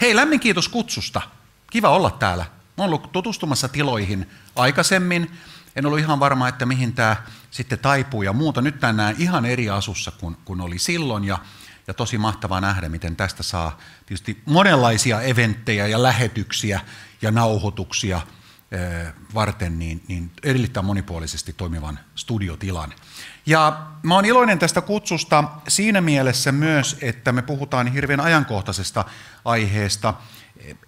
Hei, lämmin kiitos kutsusta. Kiva olla täällä. Mä oon ollut tutustumassa tiloihin aikaisemmin. En ollut ihan varma, että mihin tämä sitten taipuu ja muuta. Nyt näen ihan eri asussa kuin oli silloin. Ja tosi mahtavaa nähdä, miten tästä saa tietysti monenlaisia eventtejä ja lähetyksiä ja nauhoituksia varten niin erittäin monipuolisesti toimivan studiotilan. Ja mä oon iloinen tästä kutsusta siinä mielessä myös, että me puhutaan hirveän ajankohtaisesta aiheesta.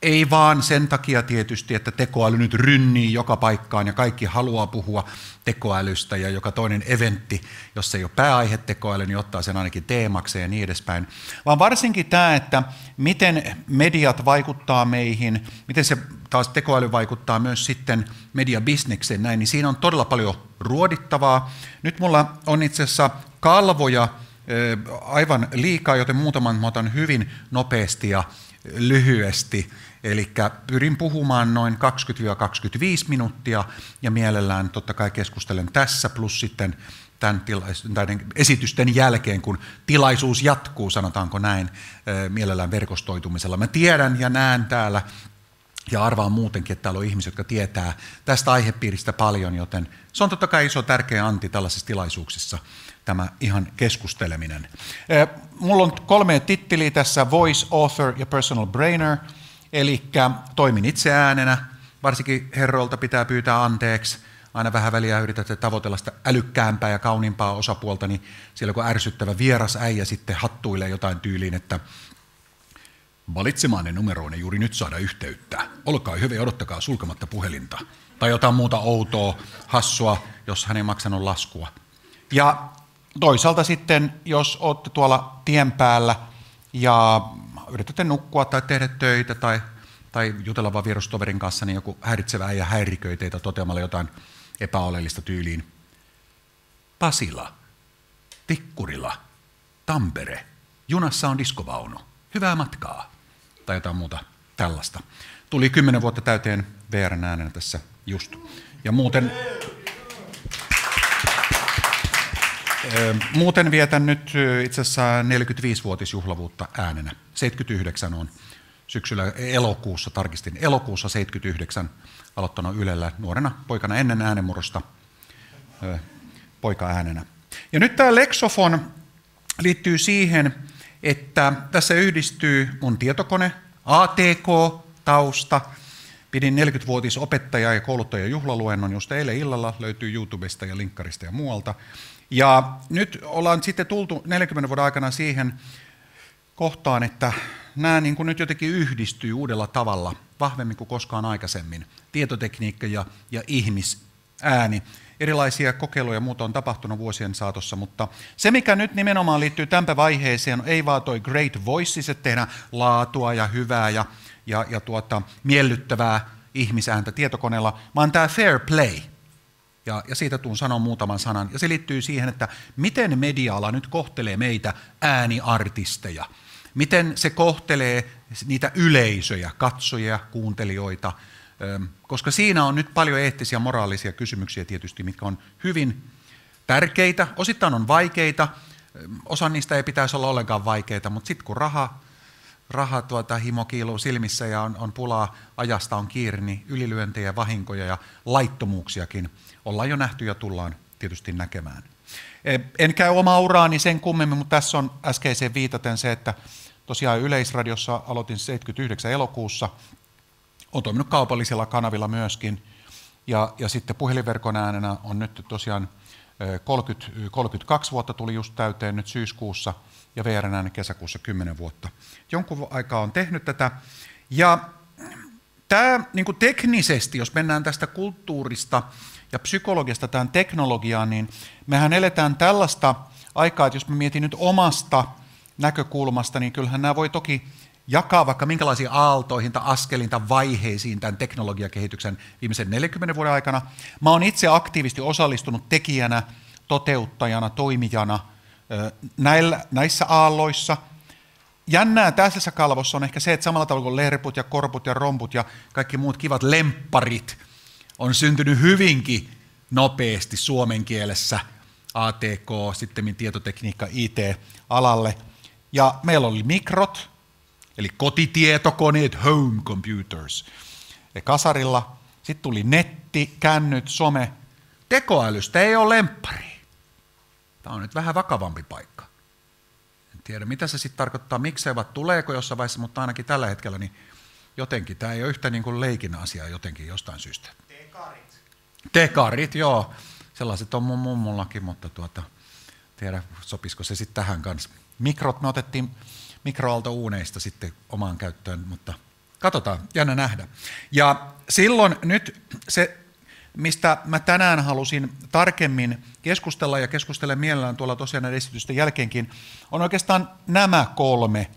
Ei vaan sen takia tietysti, että tekoäly nyt rynnii joka paikkaan ja kaikki haluaa puhua tekoälystä ja joka toinen eventti, jos ei ole pääaihe tekoäly, niin ottaa sen ainakin teemakseen ja niin edespäin. Vaan varsinkin tämä, että miten mediat vaikuttaa meihin, miten se taas tekoäly vaikuttaa myös sitten mediabisnekseen näin, niin siinä on todella paljon ruodittavaa. Nyt mulla on itse asiassa kalvoja aivan liikaa, joten muutaman mä otan hyvin nopeasti ja lyhyesti, eli pyrin puhumaan noin 20-25 minuuttia ja mielellään totta kai keskustelen tässä plus sitten näiden esitysten jälkeen, kun tilaisuus jatkuu, sanotaanko näin, mielellään verkostoitumisella. Mä tiedän ja näen täällä ja arvaan muutenkin, että täällä on ihmisiä, jotka tietää tästä aihepiiristä paljon, joten se on totta kai iso tärkeä anti tällaisissa tilaisuuksissa, tämä ihan keskusteleminen. Mulla on 3 titteliä tässä, Voice, Author ja Personal Brainer, eli toimin itse äänenä, varsinkin herroilta pitää pyytää anteeksi, aina vähän väliä yritätte tavoitella sitä älykkäämpää ja kauniimpaa osapuolta, niin siellä kun ärsyttävä vieras äijä sitten hattuilee jotain tyyliin, että valitsemaanne numeroon ei juuri nyt saada yhteyttä, olkaa hyvä ja odottakaa sulkematta puhelinta, tai jotain muuta outoa, hassua, jos hän ei maksanut laskua. Ja toisaalta sitten, jos olette tuolla tien päällä ja yritätte nukkua tai tehdä töitä tai jutella vaan vierustoverin kanssa, niin joku häiritsevä äijä häiriköi teitä toteamalla jotain epäoleellista tyyliin. Pasila, Tikkurila, Tampere, junassa on diskovaunu, hyvää matkaa, tai jotain muuta tällaista. Tuli 10 vuotta täyteen VR:n äänenä tässä just. Ja muuten vietän nyt itse asiassa 45-vuotisjuhlavuutta äänenä. 79 on syksyllä elokuussa, tarkistin, elokuussa 79 aloittanut Ylellä nuorena poikana ennen äänenmurrosta poika-äänenä. Ja nyt tämä Lexofon liittyy siihen, että tässä yhdistyy mun tietokone, ATK-tausta. Pidin 40-vuotisopettaja- ja kouluttajajuhlaluennon just eilen illalla, löytyy YouTubesta ja linkkarista ja muualta. Ja nyt ollaan sitten tultu 40 vuoden aikana siihen kohtaan, että nämä niin kuin nyt jotenkin yhdistyy uudella tavalla, vahvemmin kuin koskaan aikaisemmin. Tietotekniikka ja ihmisääni. Erilaisia kokeiluja ja muuta on tapahtunut vuosien saatossa, mutta se mikä nyt nimenomaan liittyy tämän vaiheeseen, ei vaan toi great voices, että tehdään laatua ja hyvää ja miellyttävää ihmisääntä tietokoneella, vaan tämä fair play. Ja siitä tuun sanoa muutaman sanan. Ja se liittyy siihen, että miten media-ala nyt kohtelee meitä ääniartisteja. Miten se kohtelee niitä yleisöjä, katsojia, kuuntelijoita. Koska siinä on nyt paljon eettisiä ja moraalisia kysymyksiä tietysti, mitkä on hyvin tärkeitä. Osittain on vaikeita. Osa niistä ei pitäisi olla ollenkaan vaikeita, mutta sitten kun himo kiiluu silmissä ja on pulaa, ajasta on kiire, niin ylilyöntejä, vahinkoja ja laittomuuksiakin ollaan jo nähty ja tullaan tietysti näkemään. En käy omaa uraani sen kummemmin, mutta tässä on äskeiseen viitaten se, että tosiaan Yleisradiossa aloitin 79 elokuussa, olen toiminut kaupallisilla kanavilla myöskin, ja sitten puhelinverkon äänenä on nyt tosiaan 32 vuotta tuli just täyteen nyt syyskuussa, ja VR:n äänen kesäkuussa 10 vuotta. Jonkun aikaa on tehnyt tätä, ja tämä niin kuin teknisesti, jos mennään tästä kulttuurista ja psykologiasta tähän teknologiaan, niin mehän eletään tällaista aikaa, että jos mä mietin nyt omasta näkökulmasta, niin kyllähän nämä voi toki jakaa vaikka minkälaisiin aaltoihin tai askeliin tai vaiheisiin tämän teknologiakehityksen viimeisen 40 vuoden aikana. Mä oon itse aktiivisesti osallistunut tekijänä, toteuttajana, toimijana näissä aalloissa. Jännää tässä kalvossa on ehkä se, että samalla tavalla kuin lerput ja korput ja romput ja kaikki muut kivat lempparit on syntynyt hyvinkin nopeasti suomen kielessä ATK, sitten tietotekniikka, IT-alalle. Ja meillä oli mikrot, eli kotitietokoneet, home computers, kasarilla. Sitten tuli netti, kännyt, some. Tekoälystä ei ole lemppari. Tämä on nyt vähän vakavampi paikka. En tiedä, mitä se sitten tarkoittaa, miksei, vai tuleeko jossain vaiheessa, mutta ainakin tällä hetkellä niin jotenkin. Tämä ei ole yhtä niin kuin leikin asia jotenkin jostain syystä. Tekarit, joo. Sellaiset on mun mummollakin, mutta tiedä, sopisiko se sitten tähän kanssa. Mikrot me otettiin mikroaaltouuneista sitten omaan käyttöön, mutta katsotaan, jännä nähdä. Ja silloin nyt se, mistä mä tänään halusin tarkemmin keskustella ja keskustelen mielellään tuolla tosiaan näiden esitysten jälkeenkin, on oikeastaan nämä 3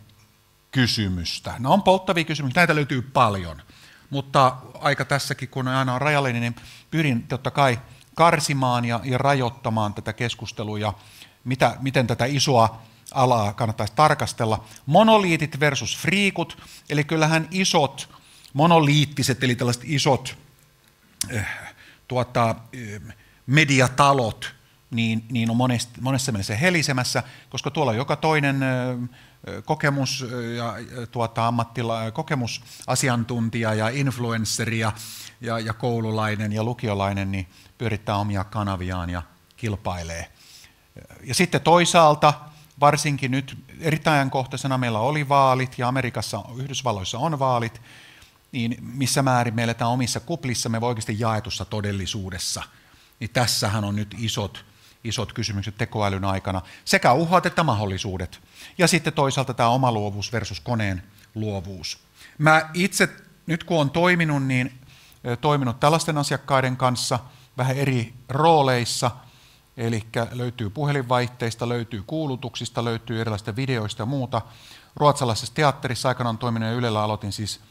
kysymystä. Ne on polttavia kysymyksiä, näitä löytyy paljon, mutta aika tässäkin, kun aina on rajallinen, niin pyrin totta kai karsimaan ja rajoittamaan tätä keskustelua ja miten tätä isoa alaa kannattaisi tarkastella. Monoliitit versus friikut, eli kyllähän isot monoliittiset, eli tällaiset isot mediatalot, niin on monessa mielessä helisemässä, koska tuolla joka toinen kokemusasiantuntija ja influensseri ja koululainen ja lukiolainen niin pyörittää omia kanaviaan ja kilpailee. Ja sitten toisaalta, varsinkin nyt erittäin ajankohtaisena meillä oli vaalit ja Amerikassa, Yhdysvalloissa on vaalit, niin missä määrin me eletään omissa kuplissamme vai oikeasti jaetussa todellisuudessa. Niin tässähän on nyt isot kysymykset tekoälyn aikana, sekä uhat että mahdollisuudet. Ja sitten toisaalta tämä oma luovuus versus koneen luovuus. Mä itse, nyt kun olen toiminut, niin toiminut tällaisten asiakkaiden kanssa vähän eri rooleissa, eli löytyy puhelinvaihteista, löytyy kuulutuksista, löytyy erilaisista videoista ja muuta. Ruotsalaisessa teatterissa aikanaan toiminut ja Ylellä aloitin siis 70-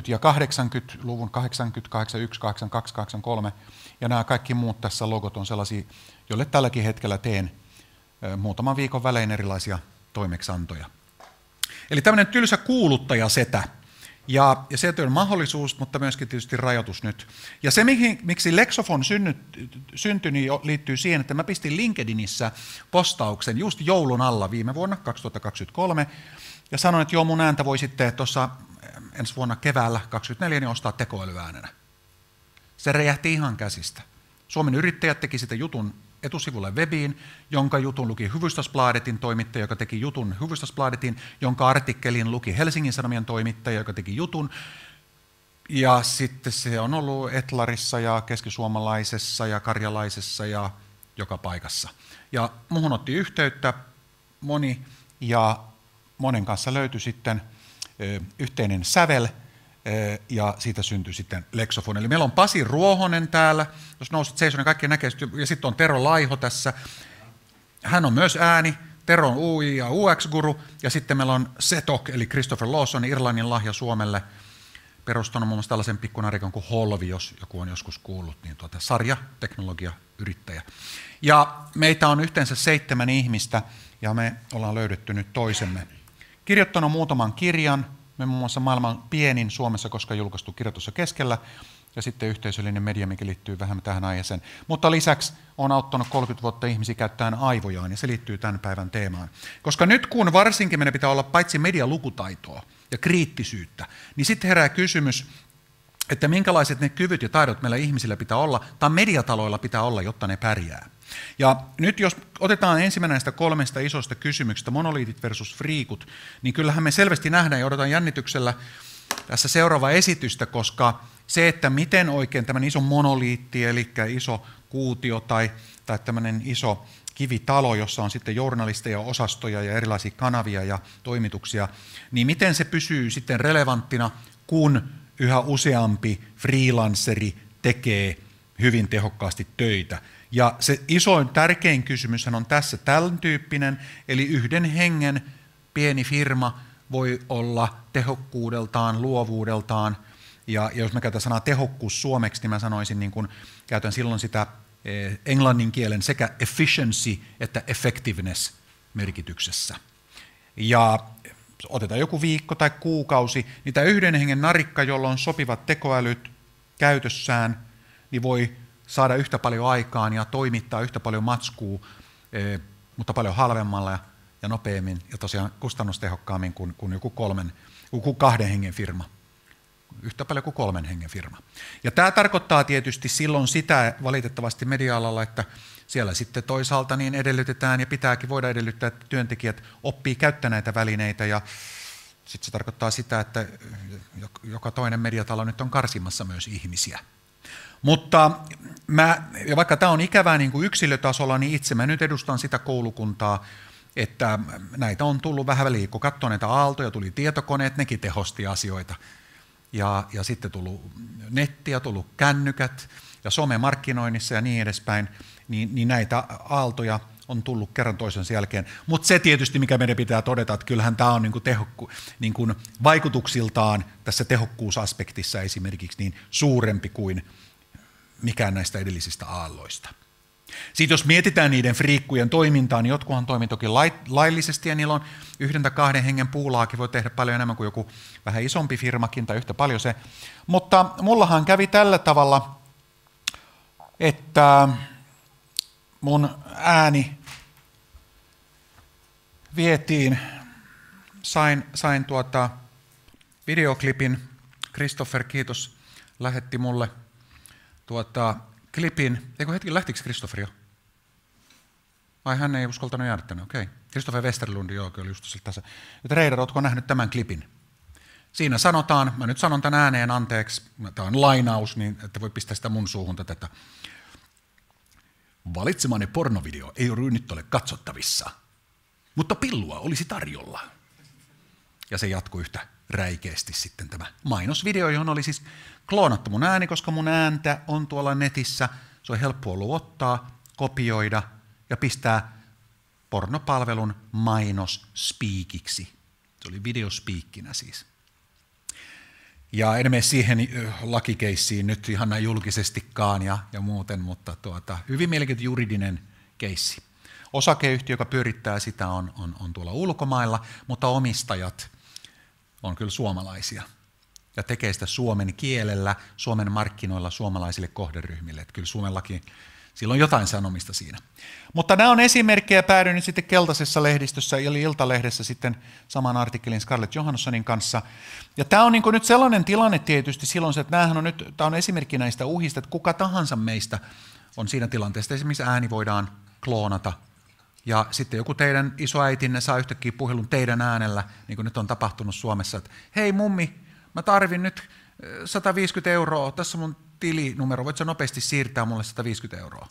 ja 80-luvun, 80, 81, 82, 83, ja nämä kaikki muut tässä logot on sellaisia, joille tälläkin hetkellä teen muutaman viikon välein erilaisia toimeksiantoja. Eli tämmöinen tylsä kuuluttajasetä, ja se on mahdollisuus, mutta myöskin tietysti rajoitus nyt. Ja se, miksi Lexofon syntyi, niin liittyy siihen, että mä pistin LinkedInissä postauksen just joulun alla viime vuonna, 2023, ja sanoin, että joo, mun ääntä voi sitten tuossa ensi vuonna keväällä 2024 niin ostaa tekoälyäänenä. Se räjähti ihan käsistä. Suomen Yrittäjät teki sitä jutun etusivulle webiin, jonka jutun luki Hufvudstadsbladetin toimittaja, joka teki jutun Hufvudstadsbladetin, jonka artikkelin luki Helsingin Sanomien toimittaja, joka teki jutun. Ja sitten se on ollut Etlarissa ja Keskisuomalaisessa ja Karjalaisessa ja joka paikassa. Ja muhun otti yhteyttä moni ja monen kanssa löytyi sitten yhteinen sävel, ja siitä syntyi sitten Lexofon. Eli meillä on Pasi Ruohonen täällä, jos nouset seisomaan, niin kaikki näkee, ja sitten on Tero Laiho tässä. Hän on myös ääni, Tero on UI ja UX-guru, ja sitten meillä on Setok, eli Christopher Lawson, Irlannin lahja Suomelle, perustanut muun muassa tällaisen pikkunarikon kuin Holvi, jos joku on joskus kuullut, niin sarjateknologiayrittäjä. Ja meitä on yhteensä 7 ihmistä, ja me ollaan löydetty nyt toisemme. Kirjoittanut muutaman kirjan, me muun muassa maailman pienin Suomessa, koska julkaistu kirja tuossa keskellä, ja sitten yhteisöllinen media, mikä liittyy vähän tähän aiheeseen. Mutta lisäksi on auttanut 30 vuotta ihmisiä käyttämään aivojaan, ja se liittyy tämän päivän teemaan. Koska nyt kun varsinkin meidän pitää olla paitsi medialukutaitoa ja kriittisyyttä, niin sitten herää kysymys, että minkälaiset ne kyvyt ja taidot meillä ihmisillä pitää olla, tai mediataloilla pitää olla, jotta ne pärjää. Ja nyt jos otetaan ensimmäinen näistä 3 isosta kysymyksestä, monoliitit versus friikut, niin kyllähän me selvästi nähdään ja odotan jännityksellä tässä seuraavaa esitystä, koska se, että miten oikein tämmöinen iso monoliitti, eli iso kuutio tai tämmöinen iso kivitalo, jossa on sitten journalisteja, osastoja ja erilaisia kanavia ja toimituksia, niin miten se pysyy sitten relevanttina, kun yhä useampi freelanceri tekee hyvin tehokkaasti töitä. Ja se isoin tärkein kysymyshän on tässä tämän tyyppinen, eli yhden hengen pieni firma voi olla tehokkuudeltaan, luovuudeltaan, ja jos mä käytän sanaa tehokkuus suomeksi, niin mä sanoisin, niin kun käytän silloin sitä englannin kielen sekä efficiency että effectiveness merkityksessä. Ja otetaan joku viikko tai kuukausi, niin tämä yhden hengen narikka, jolla on sopivat tekoälyt käytössään, niin voi saada yhtä paljon aikaan ja toimittaa yhtä paljon matskua, mutta paljon halvemmalla ja nopeammin ja tosiaan kustannustehokkaammin kuin joku 3 kuin 2 hengen firma. Yhtä paljon kuin 3 hengen firma. Ja tämä tarkoittaa tietysti silloin sitä valitettavasti media-alalla, että siellä sitten toisaalta niin edellytetään ja pitääkin voida edellyttää, että työntekijät oppii käyttämään näitä välineitä ja sitten se tarkoittaa sitä, että joka toinen mediatalo nyt on karsimassa myös ihmisiä. Mutta ja vaikka tämä on ikävää niin kuin yksilötasolla, niin itse mä nyt edustan sitä koulukuntaa, että näitä on tullut vähän väliin. Kun katsoo näitä aaltoja, tuli tietokoneet, nekin tehosti asioita. Ja sitten tullut nettiä, tullut kännykät ja somemarkkinoinnissa ja niin edespäin, niin näitä aaltoja on tullut kerran toisensa jälkeen. Mutta se tietysti, mikä meidän pitää todeta, että kyllähän tämä on niin kuin vaikutuksiltaan tässä tehokkuusaspektissa esimerkiksi niin suurempi kuin mikään näistä edellisistä aalloista. Sitten jos mietitään niiden friikkujen toimintaa, niin jotkuhan toimii toki laillisesti ja niillä on 1 tai 2 hengen puulaakin, voi tehdä paljon enemmän kuin joku vähän isompi firmakin tai yhtä paljon se. Mutta mullahan kävi tällä tavalla, että mun ääni vietiin, sain videoklipin, Christopher, kiitos, lähetti mulle klipin, lähtikö Christopher jo? Vai hän ei uskaltanut jäädä tänne, okei. Christopher Westerlund, joo, kyllä just tässä. Reidar, ootko nähnyt tämän klipin? Siinä sanotaan, mä nyt sanon tämän ääneen anteeksi, tämä on lainaus, niin että voi pistää sitä mun suuhun tätä. Valitsemani pornovideo ei nyt ole katsottavissa, mutta pillua olisi tarjolla. Ja se jatkuu yhtä räikeästi sitten tämä mainosvideo, johon oli siis kloonattu mun ääni, koska mun ääntä on tuolla netissä. Se on helppo ollut ottaa, kopioida ja pistää pornopalvelun mainos speakiksi. Se oli videospeakkinä siis. Ja en mene siihen lakikeissiin nyt ihan näin julkisestikaan ja muuten, mutta hyvin mielenkiintoinen juridinen keissi. Osakeyhtiö, joka pyörittää sitä, on tuolla ulkomailla, mutta omistajat on kyllä suomalaisia ja tekee sitä suomen kielellä, Suomen markkinoilla suomalaisille kohderyhmille. Että kyllä Suomen laki, sillä on jotain sanomista siinä. Mutta nämä on esimerkkejä, päädyin nyt sitten Keltaisessa lehdistössä, eli Iltalehdessä sitten saman artikkelin Scarlett Johanssonin kanssa. Ja tämä on niin kuin nyt sellainen tilanne tietysti silloin, että tämä on esimerkki näistä uhista, että kuka tahansa meistä on siinä tilanteessa. Esimerkiksi ääni voidaan kloonata. Ja sitten joku teidän isoäitinne saa yhtäkkiä puhelun teidän äänellä, niin kuin nyt on tapahtunut Suomessa, että hei mummi, mä tarvin nyt 150 €, tässä on mun tilinumero, voit sä nopeasti siirtää mulle 150 €?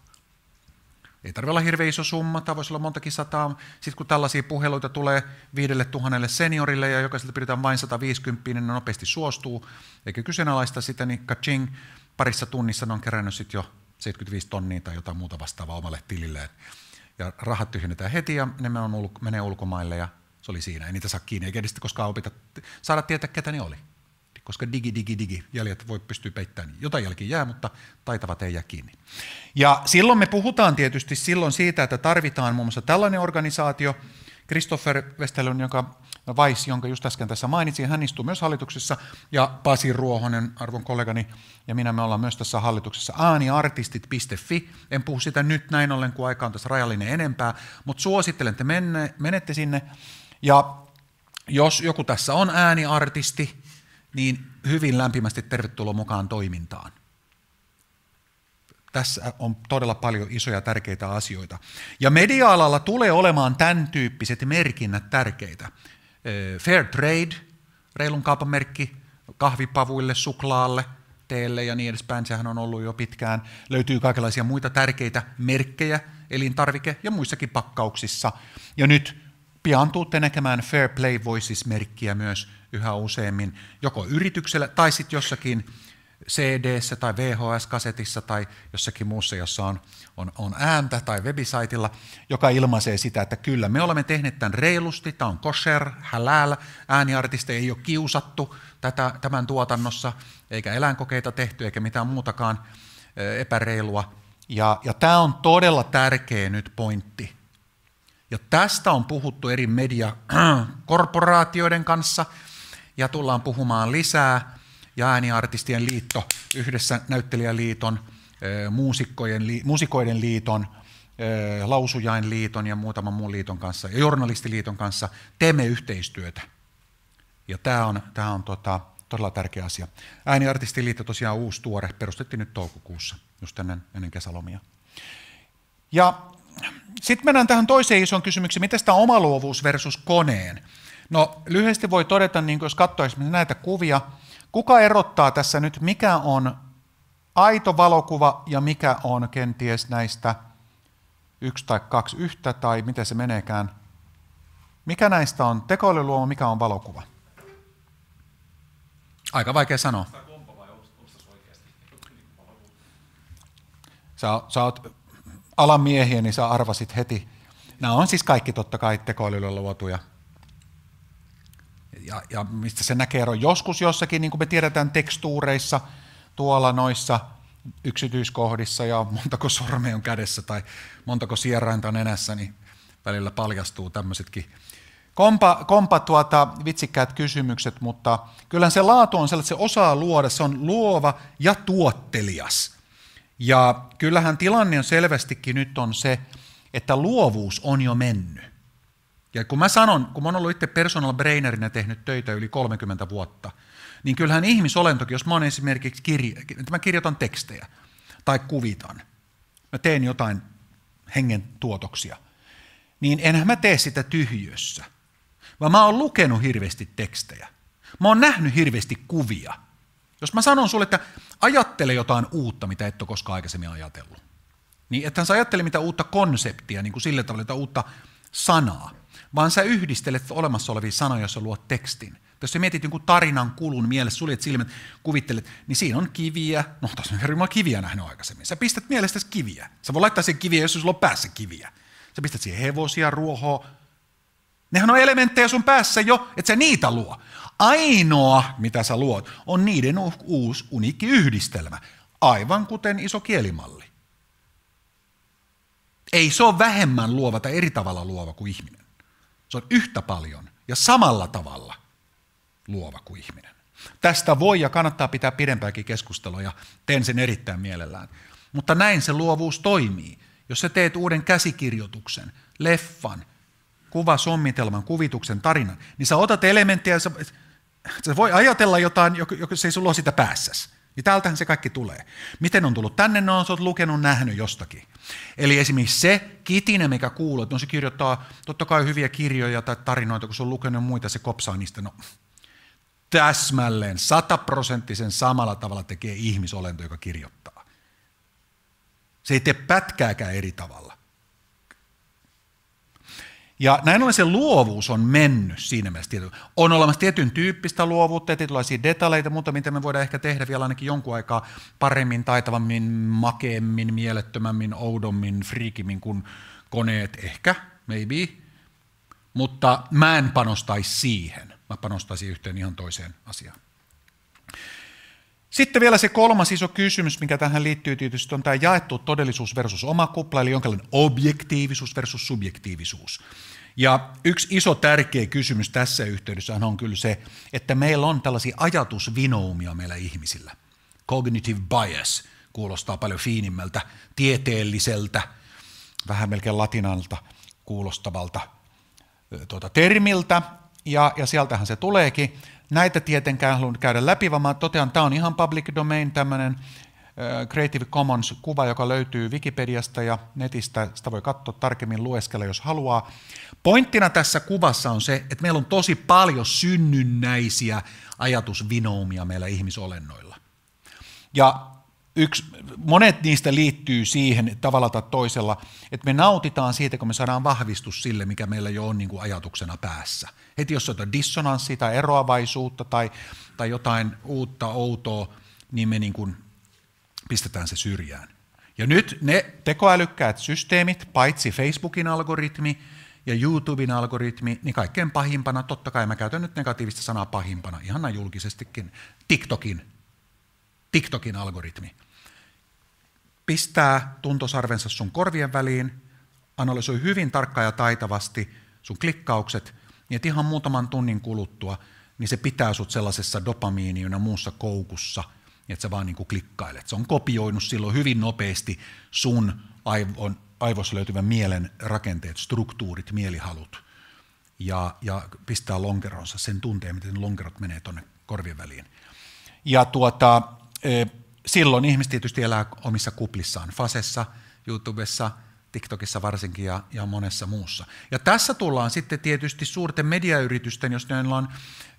Ei tarvitse olla hirveän iso summa, tai voisi olla montakin sataa. Sitten kun tällaisia puheluita tulee 5 000 seniorille ja jokaiselta pyritään vain 150, niin ne nopeasti suostuu, eikä kyseenalaista sitä, niin kaching, parissa tunnissa ne on kerännyt sitten jo 75 tonnia tai jotain muuta vastaavaa omalle tililleen. Ja rahat tyhjennetään heti ja ne menee ulkomaille ja se oli siinä. Ei niitä saa kiinni, eikä edes koskaan saada tietää, ketä ne oli. Koska digi, jäljet voi pystyä peittämään. Jotain jälkiä jää, mutta taitavat ei jää kiinni. Ja silloin me puhutaan tietysti silloin siitä, että tarvitaan muun muassa tällainen organisaatio, Christopher Westerlund, jonka just äsken tässä mainitsin, hän istuu myös hallituksessa, ja Pasi Ruohonen, arvon kollegani, ja minä me ollaan myös tässä hallituksessa, ääniartistit.fi, en puhu sitä nyt näin ollen, kun aika on tässä rajallinen enempää, mutta suosittelen, että menette sinne, ja jos joku tässä on ääniartisti, niin hyvin lämpimästi tervetuloa mukaan toimintaan. Tässä on todella paljon isoja tärkeitä asioita. Ja media-alalla tulee olemaan tämän tyyppiset merkinnät tärkeitä. Fair Trade, reilun kaupan merkki, kahvipavuille, suklaalle, teelle ja niin edespäin, sehän on ollut jo pitkään. Löytyy kaikenlaisia muita tärkeitä merkkejä elintarvike- ja muissakin pakkauksissa. Ja nyt pian tuutte näkemään Fair Play Voices-merkkiä myös yhä useammin, joko yrityksellä tai sitten jossakin CD-ssä tai VHS-kasetissa tai jossakin muussa, jossa on ääntä tai webisaitilla, joka ilmaisee sitä, että kyllä me olemme tehneet tämän reilusti, tämä on kosher, halal, ääniartisteja ei ole kiusattu tämän tuotannossa, eikä eläinkokeita tehty eikä mitään muutakaan epäreilua. Ja tämä on todella tärkeä nyt pointti. Ja tästä on puhuttu eri mediakorporaatioiden kanssa, ja tullaan puhumaan lisää, ja Ääniartistien liitto yhdessä Näyttelijäliiton, muusikoiden liiton, Lausujain liiton ja muutaman muun liiton kanssa, ja Journalistiliiton kanssa teemme yhteistyötä. Ja tämä on todella tärkeä asia. Ääniartistiliitto tosiaan uusi tuore, perustettiin nyt toukokuussa, just ennen kesälomia. Ja sitten mennään tähän toiseen isoon kysymykseen, miten tämä omaluovuus versus koneen. No lyhyesti voi todeta, niin jos katsoo esimerkiksi näitä kuvia, kuka erottaa tässä nyt, mikä on aito valokuva ja mikä on kenties näistä 1 tai 2 yhtä, tai miten se meneekään. Mikä näistä on tekoälyluoma, mikä on valokuva? Aika vaikea sanoa. Sä oot alan miehiä, niin sä arvasit heti. Nämä on siis kaikki totta kai tekoälyllä luotuja. Ja mistä se näkee ero joskus jossakin, niin kuin me tiedetään tekstuureissa, tuolla noissa yksityiskohdissa ja montako sormea on kädessä tai montako sierainta on nenässä, niin välillä paljastuu tämmöisetkin vitsikkäät kysymykset, mutta kyllä se laatu on sellainen, että se osaa luoda, se on luova ja tuottelias. Ja kyllähän tilanne on selvästikin nyt on se, että luovuus on jo mennyt. Ja kun mä oon ollut itse personal brainerinä tehnyt töitä yli 30 vuotta, niin kyllähän ihmisolentokin, jos mä oon esimerkiksi mä kirjoitan tekstejä tai kuvitan, mä teen jotain hengen tuotoksia, niin enhän mä tee sitä tyhjössä, vaan mä oon lukenut hirveästi tekstejä. Mä oon nähnyt hirveästi kuvia. Jos mä sanon sulle, että ajattele jotain uutta, mitä et ole koskaan aikaisemmin ajatellut, niin ethän sä ajattele mitään uutta konseptia, niin kuin sillä tavalla, että uutta sanaa, vaan sä yhdistelet olemassa olevia sanoja, jos sä luot tekstin. Jos sä mietit jonkun tarinan kulun mielessä, suljet silmät, kuvittelet, niin siinä on kiviä. No, tässä on kiviä nähnyt aikaisemmin. Sä pistät mielestäsi kiviä. Sä voi laittaa siihen kiviä, jos sulla on päässä kiviä. Sä pistät siihen hevosia, ruohoa. Nehän on elementtejä sun päässä jo, et sä niitä luo. Ainoa, mitä sä luot, on niiden uusi uniikki yhdistelmä. Aivan kuten iso kielimalli. Ei se ole vähemmän luova tai eri tavalla luova kuin ihminen. Se on yhtä paljon ja samalla tavalla luova kuin ihminen. Tästä voi ja kannattaa pitää pidempääkin keskustelua ja teen sen erittäin mielellään. Mutta näin se luovuus toimii. Jos sä teet uuden käsikirjoituksen, leffan, kuvasommitelman, kuvituksen, tarinan, niin sä otat elementtejä, sä voi ajatella jotain, joka se ei sulla ole sitä päässäsi. Niin täältähän se kaikki tulee. Miten on tullut tänne? No, sä oot lukenut, nähnyt jostakin. Eli esimerkiksi se kitinen, mikä kuuluu, että se kirjoittaa totta kai hyviä kirjoja tai tarinoita, kun se on lukenut muita, se kopsaa niistä. No, täsmälleen 100% samalla tavalla tekee ihmisolento, joka kirjoittaa. Se ei tee pätkääkään eri tavalla. Ja näin ollen se luovuus on mennyt siinä mielessä. On olemassa tietyn tyyppistä luovuutta, tietynlaisia detaljeita, mutta mitä me voidaan ehkä tehdä vielä ainakin jonkun aikaa paremmin, taitavammin, makeemmin, mielettömämmin, oudommin, friikimmin kuin koneet, ehkä, maybe. Mutta mä en panostaisi siihen. Mä panostaisin yhteen ihan toiseen asiaan. Sitten vielä se kolmas iso kysymys, mikä tähän liittyy tietysti, on tämä jaettu todellisuus versus oma kupla, eli jonkinlainen objektiivisuus versus subjektiivisuus. Ja yksi iso tärkeä kysymys tässä yhteydessä on kyllä se, että meillä on tällaisia ajatusvinoumia meillä ihmisillä. Cognitive bias kuulostaa paljon fiinimmältä, tieteelliseltä, vähän melkein latinalta kuulostavalta termiltä, ja sieltähän se tuleekin. Näitä tietenkään haluan käydä läpi, vaan mä totean, että tämä on ihan public domain, tämmöinen Creative Commons-kuva, joka löytyy Wikipediasta ja netistä. Sitä voi katsoa tarkemmin, lueskella, jos haluaa. Pointtina tässä kuvassa on se, että meillä on tosi paljon synnynnäisiä ajatusvinoumia meillä ihmisolennoilla. Ja monet niistä liittyy siihen tavalla tai toisella, että me nautitaan siitä, kun me saadaan vahvistus sille, mikä meillä jo on niin kuin ajatuksena päässä. Heti jos on dissonanssia tai eroavaisuutta tai jotain uutta, outoa, niin me niin kuin pistetään se syrjään. Ja nyt ne tekoälykkäät systeemit, paitsi Facebookin algoritmi ja YouTuben algoritmi, niin kaikkein pahimpana, totta kai mä käytän nyt negatiivista sanaa pahimpana, ihan näin julkisestikin, TikTokin algoritmi. Pistää tuntosarvensa sun korvien väliin, analysoi hyvin tarkkaan ja taitavasti sun klikkaukset, niin että ihan muutaman tunnin kuluttua, niin se pitää sut sellaisessa dopamiini- ja muussa koukussa, niin että sä vaan niin kuin klikkailet. Se on kopioinut silloin hyvin nopeasti sun aivossa löytyvän mielen rakenteet, struktuurit, mielihalut. ja pistää lonkeronsa, sen tuntee, miten lonkerot menee tuonne korvien väliin. Ja silloin ihmiset tietysti elää omissa kuplissaan, Fasessa, YouTubessa, TikTokissa varsinkin ja monessa muussa. Ja tässä tullaan sitten tietysti suurten mediayritysten, jos ne on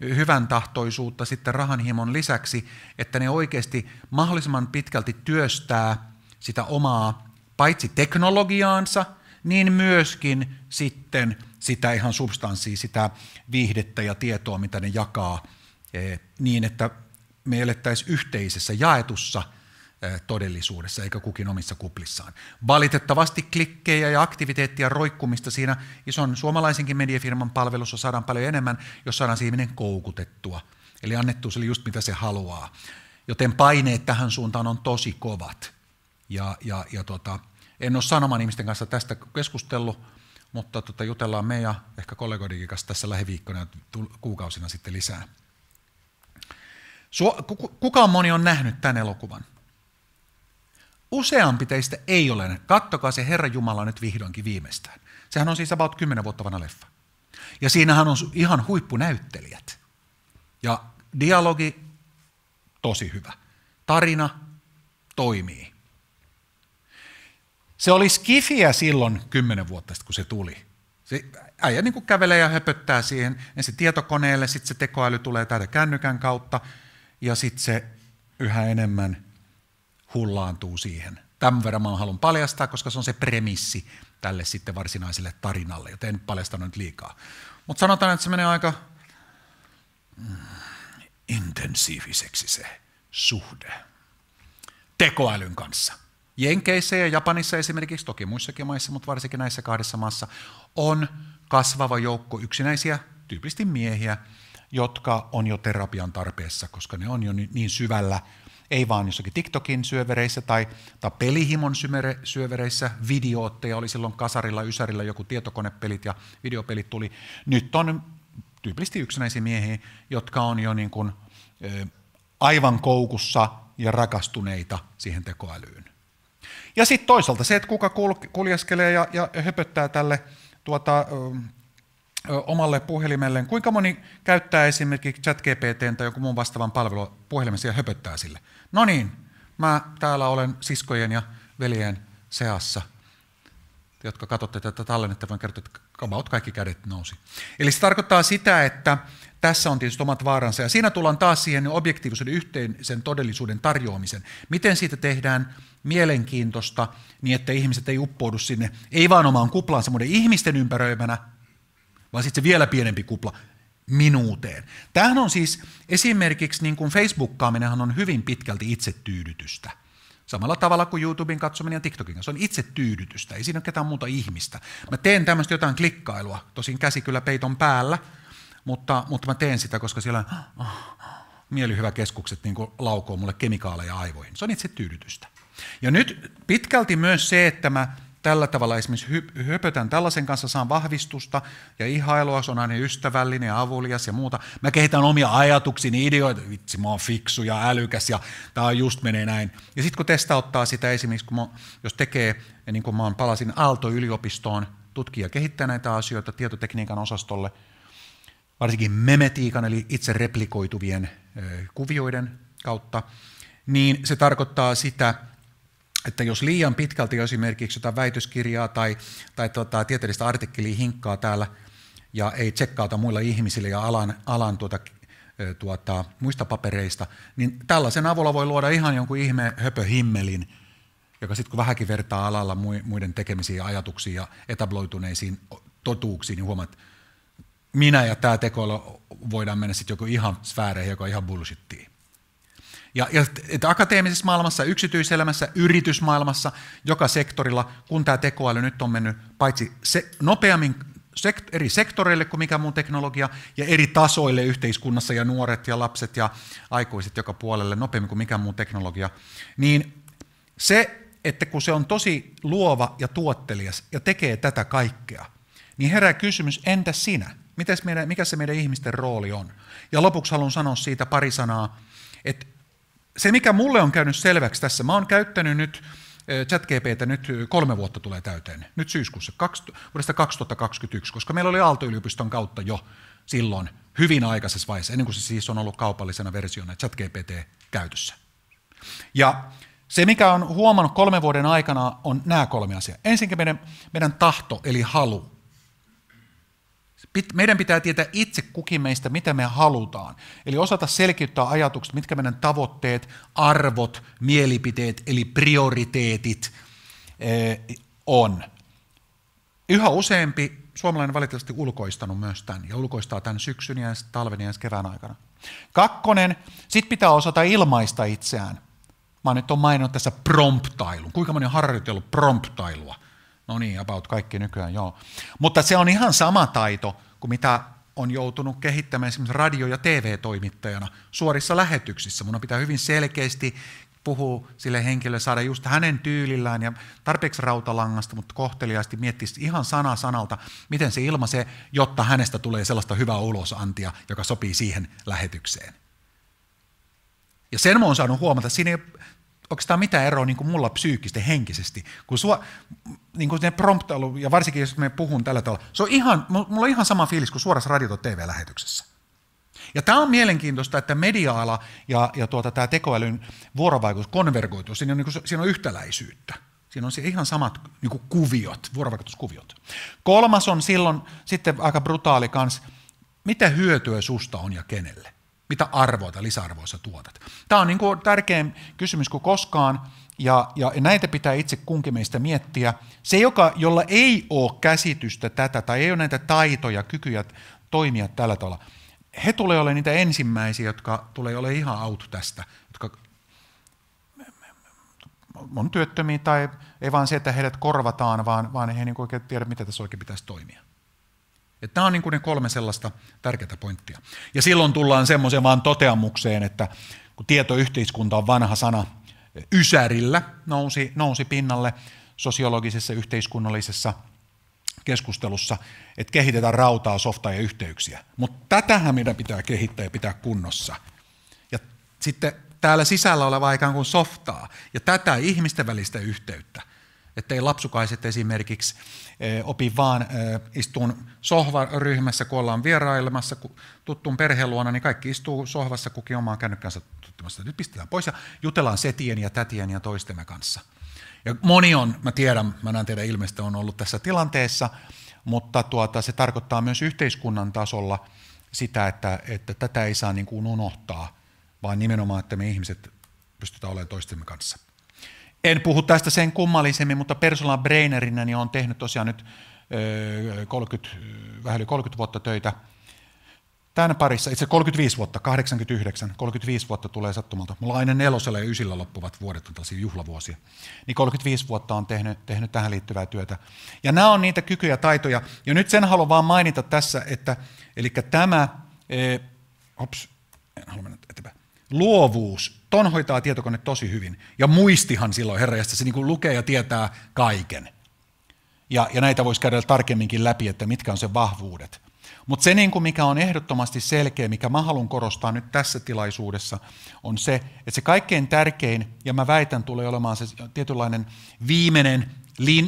hyvän tahtoisuutta sitten rahanhimon lisäksi, että ne oikeasti mahdollisimman pitkälti työstää sitä omaa paitsi teknologiaansa, niin myöskin sitten sitä ihan substanssia, sitä viihdettä ja tietoa, mitä ne jakaa, niin että me elettäisiin yhteisessä, jaetussa todellisuudessa, eikä kukin omissa kuplissaan. Valitettavasti klikkejä ja aktiviteettia roikkumista siinä ison suomalaisenkin mediafirman palvelussa saadaan paljon enemmän, jos saadaan ihminen koukutettua, eli annettua sille just mitä se haluaa. Joten paineet tähän suuntaan on tosi kovat. En ole sanoman ihmisten kanssa tästä keskustellut, mutta jutellaan me ja ehkä kollegoidenkin kanssa tässä lähiviikkoina ja kuukausina sitten lisää. Kukaan moni on nähnyt tämän elokuvan? Useampi teistä ei ole. Kattokaa se Herra Jumala nyt vihdoinkin viimeistään. Sehän on siis about 10 vuotta vanha leffa. Ja siinähän on ihan huippunäyttelijät. Ja dialogi tosi hyvä. Tarina toimii. Se oli skifiä silloin 10 vuotta sitten, kun se tuli. Se äijä niin kuin kävelee ja höpöttää siihen, ensin tietokoneelle, sitten se tekoäly tulee täältä kännykän kautta, ja sitten se yhä enemmän hullaantuu siihen. Tämän verran mä haluan paljastaa, koska se on se premissi tälle sitten varsinaiselle tarinalle, joten en paljastanut nyt liikaa. Mutta sanotaan, että se menee aika intensiiviseksi se suhde tekoälyn kanssa. Jenkeissä ja Japanissa esimerkiksi, toki muissakin maissa, mutta varsinkin näissä 2 maassa, on kasvava joukko yksinäisiä, tyypillisesti miehiä, jotka on jo terapian tarpeessa, koska ne on jo niin syvällä, ei vaan jossakin TikTokin syövereissä tai pelihimon syövereissä, videootteja oli silloin kasarilla, ysärillä, joku tietokonepelit ja videopelit tuli. Nyt on tyypillisesti yksinäisiä miehiä, jotka on jo niin kuin, aivan koukussa ja rakastuneita siihen tekoälyyn. Ja sitten toisaalta se, että kuka kuljeskelee ja höpöttää tälle omalle puhelimelleen. Kuinka moni käyttää esimerkiksi ChatGPT:n tai jonkun muun vastaavan palvelun puhelimessa ja höpöttää sille? No niin, mä täällä olen siskojen ja veljen seassa, jotka katsotte tätä tallennetta, voin kertoa, että about kaikki kädet nousi. Eli se tarkoittaa sitä, että tässä on tietysti omat vaaransa, ja siinä tullaan taas siihen objektiivisuuden yhteisen todellisuuden tarjoamisen. Miten siitä tehdään mielenkiintoista, niin että ihmiset ei uppoudu sinne, ei vaan omaan kuplaansa muiden ihmisten ympäröimänä, vaan sitten se vielä pienempi kupla minuuteen. Tämähän on siis esimerkiksi niin kuin Facebookkaaminenhan on hyvin pitkälti itsetyydytystä. Samalla tavalla kuin YouTuben katsominen ja TikTokin kanssa. Se on itsetyydytystä, ei siinä ole ketään muuta ihmistä. Mä teen tämmöistä jotain klikkailua, tosin käsi kyllä peiton päällä, mutta mä teen sitä, koska siellä mielihyväkeskukset niin kuin laukoo mulle kemikaaleja aivoihin. Se on itsetyydytystä. Ja nyt pitkälti myös se, että mä tällä tavalla esimerkiksi höpötän tällaisen kanssa, saan vahvistusta ja ihailua, se on aina ystävällinen ja avulias ja muuta. Mä kehitän omia ajatuksini, ideoita, vitsi mä oon fiksu ja älykäs ja tää just menee näin. Ja sitten kun testauttaa sitä esimerkiksi, jos tekee, ja niin kuin mä palasin Aalto-yliopistoon, tutkija kehittää näitä asioita tietotekniikan osastolle, varsinkin memetiikan eli itse replikoituvien kuvioiden kautta, niin se tarkoittaa sitä, että jos liian pitkälti esimerkiksi jotain väitöskirjaa tai tieteellistä artikkelia hinkkaa täällä ja ei tsekkauta muilla ihmisillä ja alan muista papereista, niin tällaisen avulla voi luoda ihan jonkun ihme höpöhimmelin, joka sitten kun vähänkin vertaa alalla muiden tekemisiin ja ajatuksiin ja etabloituneisiin totuuksiin, niin huomaat, että minä ja tämä tekoäly voidaan mennä sitten joku ihan sfääreihin, joka on ihan bullshittia. Ja että akateemisessa maailmassa, yksityiselämässä, yritysmaailmassa, joka sektorilla, kun tämä tekoäly nyt on mennyt paitsi nopeammin eri sektoreille kuin mikä muu teknologia, ja eri tasoille yhteiskunnassa, ja nuoret ja lapset ja aikuiset joka puolelle nopeammin kuin mikä muu teknologia, niin se, että kun se on tosi luova ja tuottelias ja tekee tätä kaikkea, niin herää kysymys, entäs sinä? Mikä se meidän ihmisten rooli on? Ja lopuksi haluan sanoa siitä pari sanaa, että se, mikä mulle on käynyt selväksi tässä, mä oon käyttänyt nyt ChatGPT nyt 3 vuotta tulee täyteen, nyt syyskuussa vuodesta 2021, koska meillä oli Aalto-yliopiston kautta jo silloin hyvin aikaisessa vaiheessa, ennen kuin se siis on ollut kaupallisena versiona ChatGPT käytössä. Ja se, mikä on huomannut 3 vuoden aikana, on nämä 3 asiaa. Ensinnäkin meidän tahto, eli halu. Meidän pitää tietää itse kukin meistä, mitä me halutaan. Eli osata selkiyttää ajatukset, mitkä meidän tavoitteet, arvot, mielipiteet, eli prioriteetit on. Yhä useampi suomalainen valitettavasti ulkoistanut myös tämän, ja ulkoistaa tämän syksyn ja talven ja kevään aikana. 2, sit pitää osata ilmaista itseään. Mä nyt on maininnut tässä promptailun. Kuinka moni on harjoitellut promptailua? No niin, about kaikki nykyään, joo. Mutta se on ihan sama taito kuin mitä on joutunut kehittämään esimerkiksi radio- ja TV-toimittajana suorissa lähetyksissä. Mun pitää hyvin selkeästi puhua sille henkilölle, saada just hänen tyylillään ja tarpeeksi rautalangasta, mutta kohteliaasti miettiä ihan sana sanalta, miten se ilmaisee, jotta hänestä tulee sellaista hyvää ulosantia, joka sopii siihen lähetykseen. Ja sen mä oon saanut huomata, että siinä ei oikeastaan mitään eroa niin kuin mulla psyykkisesti, henkisesti, kun niin kuin ne promptailu, ja varsinkin jos me puhun tällä tavalla, se on mulla on ihan sama fiilis kuin suorassa radio- tai TV-lähetyksessä. Ja tämä on mielenkiintoista, että media-ala ja tämä tekoälyn vuorovaikutus konvergoituu, siinä on yhtäläisyyttä. Siinä on ihan samat niin kuin kuviot, vuorovaikutuskuviot. 3 on silloin sitten aika brutaali kans, mitä hyötyä susta on ja kenelle? Mitä arvoa tai lisäarvoa sä tuotat? Tämä on niin kuin tärkein kysymys kuin koskaan, ja näitä pitää itse kunkin meistä miettiä. Se, jolla ei ole käsitystä tätä, tai ei ole näitä taitoja, kykyjä toimia tällä tavalla, he tulee olemaan niitä ensimmäisiä, jotka tulee olemaan ihan out tästä, jotka on työttömiä, tai ei vaan se, että heidät korvataan, vaan he ei niin oikein tiedä, mitä tässä oikein pitäisi toimia. Nämä on niin kuin ne 3 sellaista tärkeää pointtia. Ja silloin tullaan semmoiseen vaan toteamukseen, että kun tietoyhteiskunta on vanha sana, ysärillä nousi pinnalle sosiologisessa yhteiskunnallisessa keskustelussa, että kehitetään rautaa, softaa ja yhteyksiä. Mutta tätähän meidän pitää kehittää ja pitää kunnossa. Ja sitten täällä sisällä oleva ikään kuin softaa ja tätä ihmisten välistä yhteyttä. Että ei lapsukaiset esimerkiksi opi vaan istuun sohvaryhmässä, kun ollaan vierailemassa tuttuun perheen luona, niin kaikki istuu sohvassa kukin omaa kännykkänsä tuttumassa. Nyt pistetään pois ja jutellaan setien ja tätien ja toistemme kanssa. Ja moni on, mä näen teidän ilmeisesti, on ollut tässä tilanteessa, mutta se tarkoittaa myös yhteiskunnan tasolla sitä, että tätä ei saa niin kuin unohtaa, vaan nimenomaan, että me ihmiset pystytään olemaan toistemme kanssa. En puhu tästä sen kummallisemmin, mutta personal brainerinä niin olen tehnyt tosiaan nyt vähän yli 30 vuotta töitä tämän parissa, itse 35 vuotta, 89, 35 vuotta tulee sattumalta. Mulla aina 4. ja 9. loppuvat vuodet on tällaisia juhlavuosia. Niin 35 vuotta on tehnyt tähän liittyvää työtä. Ja nämä on niitä kykyjä ja taitoja. Ja nyt sen haluan vaan mainita tässä, että eli tämä, en halua mennä eteenpäin. Luovuus, ton hoitaa tietokone tosi hyvin. Ja muistihan silloin, herranjestas, se niin kuin lukee ja tietää kaiken. Ja näitä voisi käydä tarkemminkin läpi, että mitkä on se vahvuudet. Mutta se, niin kuin mikä on ehdottomasti selkeä, mikä mä haluan korostaa nyt tässä tilaisuudessa, on se, että se kaikkein tärkein, ja mä väitän tulee olemaan se tietynlainen viimeinen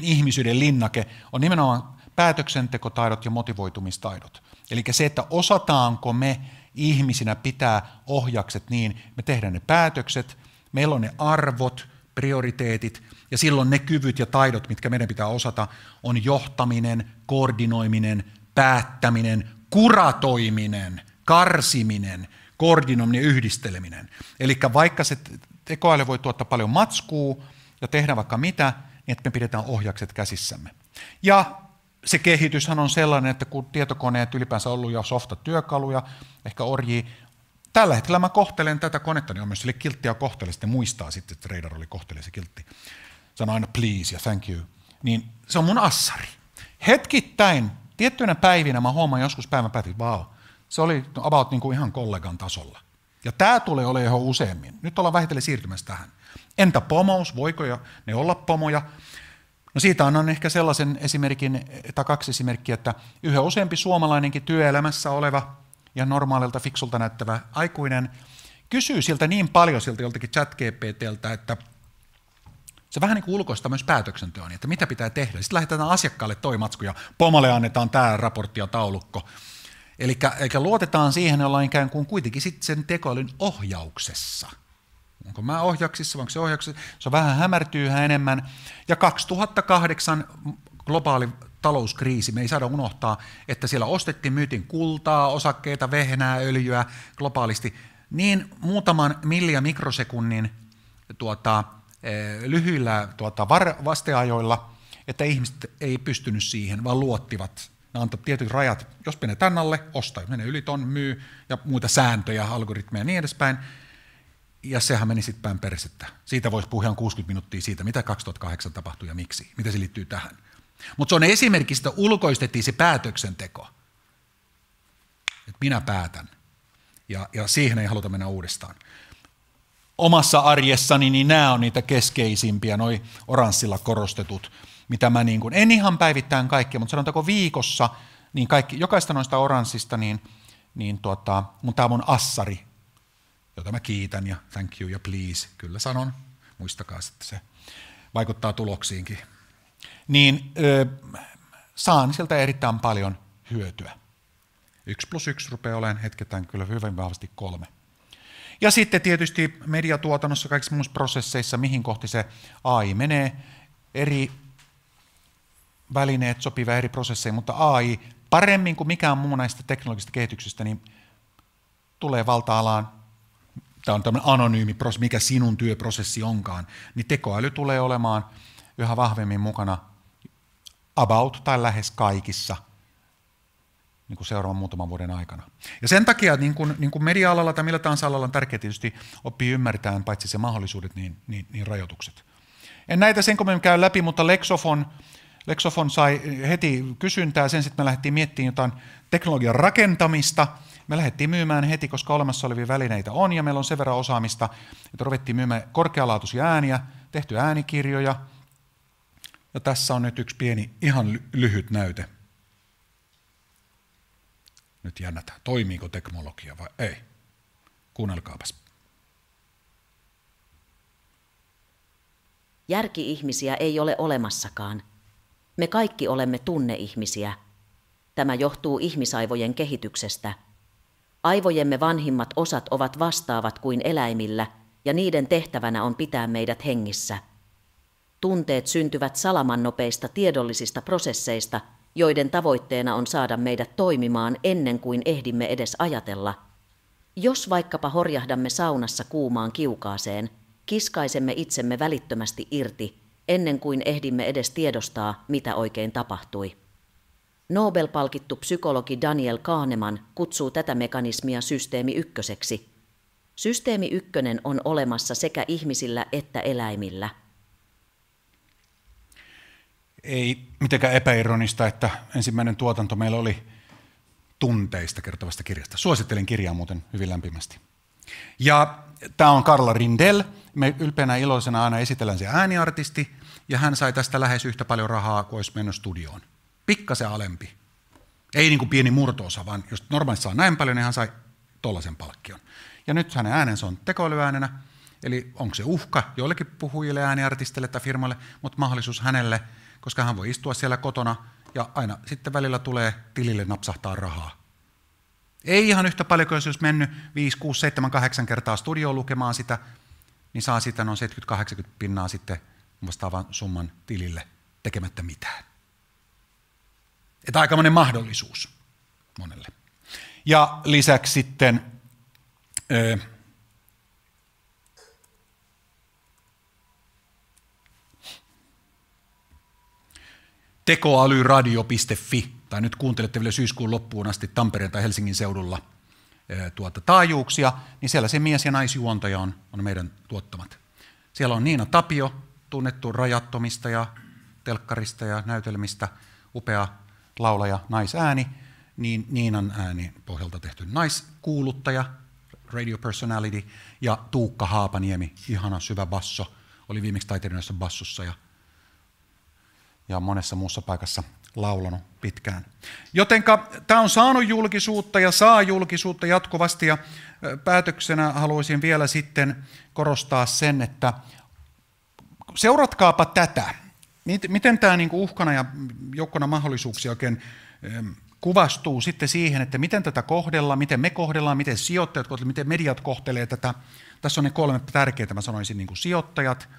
ihmisyyden linnake, on nimenomaan päätöksentekotaidot ja motivoitumistaidot. Eli se, että osataanko me ihmisinä pitää ohjakset niin, me tehdään ne päätökset, meillä on ne arvot, prioriteetit, ja silloin ne kyvyt ja taidot, mitkä meidän pitää osata, on johtaminen, koordinoiminen, päättäminen, kuratoiminen, karsiminen, koordinoiminen ja yhdisteleminen. Eli vaikka se tekoäly voi tuottaa paljon matskua ja tehdä vaikka mitä, niin että me pidetään ohjakset käsissämme. Ja se kehityshän on sellainen, että kun tietokoneet ylipäänsä on ollut jo softa-työkaluja, ehkä orjia, tällä hetkellä mä kohtelen tätä konetta, niin on myös sille kilttiä kohtele, sitten muistaa sitten, että Reidar oli kohtelee se kiltti. Sano aina please ja thank you. Niin se on mun assari. Hetkittäin, tiettyinä päivinä mä huomaan joskus päivän päätin, että vau, se oli about niin kuin ihan kollegan tasolla. Ja tämä tulee olemaan ihan useammin. Nyt ollaan vähitellen siirtymässä tähän. Entä pomous, voiko ne olla pomoja? No siitä annan ehkä sellaisen esimerkin, tai 2 esimerkkiä, että yhä useampi suomalainenkin työelämässä oleva ja normaalilta fiksulta näyttävä aikuinen kysyy siltä niin paljon siltä joltakin ChatGPTltä, että Se vähän niin kuin ulkoistaa myös päätöksenteon, että mitä pitää tehdä. Sitten lähetetään asiakkaalle toi matsku ja pomolle annetaan tämä raportti ja taulukko. Eli luotetaan siihen, ollaan ikään kuin kuitenkin sitten sen tekoälyn ohjauksessa. Onko mä ohjauksissa, onko se ohjauksessa? Se on vähän hämärtyy yhä enemmän. Ja 2008 globaali talouskriisi, me ei saada unohtaa, että siellä ostettiin, myytiin kultaa, osakkeita, vehnää, öljyä globaalisti, niin muutaman milliamikrosekunnin lyhyillä vasteajoilla, että ihmiset ei pystynyt siihen, vaan luottivat. Ne antoivat tietyt rajat, jos menee tänne alle, osta, jos menee yli ton, myy, ja muita sääntöjä, algoritmeja ja niin edespäin. Ja sehän meni sitten päin persettä. Siitä voisi puhua 60 minuuttia siitä, mitä 2008 tapahtui ja miksi, mitä se liittyy tähän. Mutta se on esimerkki, että ulkoistettiin se päätöksenteko. Että minä päätän. Ja siihen ei haluta mennä uudestaan. Omassa arjessani niin nämä on niitä keskeisimpiä, noi oranssilla korostetut, mitä mä niin kuin, en ihan päivittäin kaikkia, mutta sanotaanko viikossa, niin jokaista noista oranssista, mun tämä on mun assari, jota mä kiitän ja thank you ja please, kyllä sanon, muistakaa, että se vaikuttaa tuloksiinkin. Niin saan sieltä erittäin paljon hyötyä. 1+1 rupeaa olemaan hetkettäin kyllä hyvin vahvasti 3. Ja sitten tietysti mediatuotannossa, kaikissa muissa prosesseissa, mihin kohti se AI menee, eri välineet sopivia eri prosesseihin, mutta AI paremmin kuin mikään muu näistä teknologisista kehityksistä, niin tulee valta-alaan, tämä on tämmöinen anonyymi prosessi, mikä sinun työprosessi onkaan, niin tekoäly tulee olemaan yhä vahvemmin mukana about tai lähes kaikissa niin kuin seuraavan muutaman vuoden aikana. Ja sen takia niin kuin media-alalla tai millä tahansa alalla on tärkeää tietysti oppia ymmärtämään paitsi se mahdollisuudet, niin rajoitukset. En näitä sen kun me käy läpi, mutta Lexofon sai heti kysyntää, sen sitten me lähdettiin miettimään jotain teknologian rakentamista. Me lähdettiin myymään heti, koska olemassa olevia välineitä on ja meillä on sen verran osaamista, että ruvettiin myymään korkealaatuisia ääniä, tehty äänikirjoja. Ja tässä on nyt yksi pieni, ihan lyhyt näyte. Nyt jännätään, toimiiko teknologia vai ei. Kuunnelkaapas. Järki-ihmisiä ei ole olemassakaan. Me kaikki olemme tunneihmisiä. Tämä johtuu ihmisaivojen kehityksestä. Aivojemme vanhimmat osat ovat vastaavat kuin eläimillä, ja niiden tehtävänä on pitää meidät hengissä. Tunteet syntyvät salamannopeista tiedollisista prosesseista, joiden tavoitteena on saada meidät toimimaan ennen kuin ehdimme edes ajatella. Jos vaikkapa horjahdamme saunassa kuumaan kiukaaseen, kiskaisemme itsemme välittömästi irti, ennen kuin ehdimme edes tiedostaa, mitä oikein tapahtui. Nobel-palkittu psykologi Daniel Kahneman kutsuu tätä mekanismia systeemi ykköseksi. Systeemi ykkönen on olemassa sekä ihmisillä että eläimillä. Ei mitenkään epäironista, että ensimmäinen tuotanto meillä oli tunteista kertovasta kirjasta. Suosittelen kirjaa muuten hyvin lämpimästi. Ja tämä on Karla Rindell. Me ylpeänä iloisena aina esitellään se ääniartisti, ja hän sai tästä lähes yhtä paljon rahaa kuin olisi mennyt studioon. Pikkasen alempi. Ei niin kuin pieni murto-osa, vaan jos normaalisti saa näin paljon, niin hän sai tollaisen palkkion. Ja nyt hänen äänensä on tekoälyaänenä, eli onko se uhka joillekin puhujille, ääniartisteille tai firmalle, mutta mahdollisuus hänelle, koska hän voi istua siellä kotona ja aina sitten välillä tulee tilille napsahtaa rahaa. Ei ihan yhtä paljon, jos olisi mennyt 5, 6, 7, 8 kertaa studioon lukemaan sitä, niin saa sitä noin 70-80 pinnaa sitten vastaavan summan tilille tekemättä mitään. Että aikamoinen mahdollisuus monelle. Ja lisäksi sitten tekoälyradio.fi, tai nyt kuuntelette vielä syyskuun loppuun asti Tampereen tai Helsingin seudulla taajuuksia, niin siellä se mies- ja naisjuontaja on meidän tuottamat. Siellä on Niina Tapio, tunnettu Rajattomista ja telkkarista ja näytelmistä, upea laulaja, naisääni, niin Niinan ääni pohjalta tehty naiskuuluttaja, radio personality, ja Tuukka Haapaniemi, ihana syvä basso, oli viimeksi taiteilijoissa bassossa ja monessa muussa paikassa laulanut pitkään. Jotenka tämä on saanut julkisuutta ja saa julkisuutta jatkuvasti, ja päätöksenä haluaisin vielä sitten korostaa sen, että seuratkaapa tätä. Miten tämä niin kuin uhkana ja joukkona mahdollisuuksia oikein kuvastuu sitten siihen, että miten tätä kohdellaan, miten me kohdellaan, miten sijoittajat kohtelevat, miten mediat kohtelee tätä. Tässä on ne 3 tärkeitä, mä sanoisin, niin kuin sijoittajat,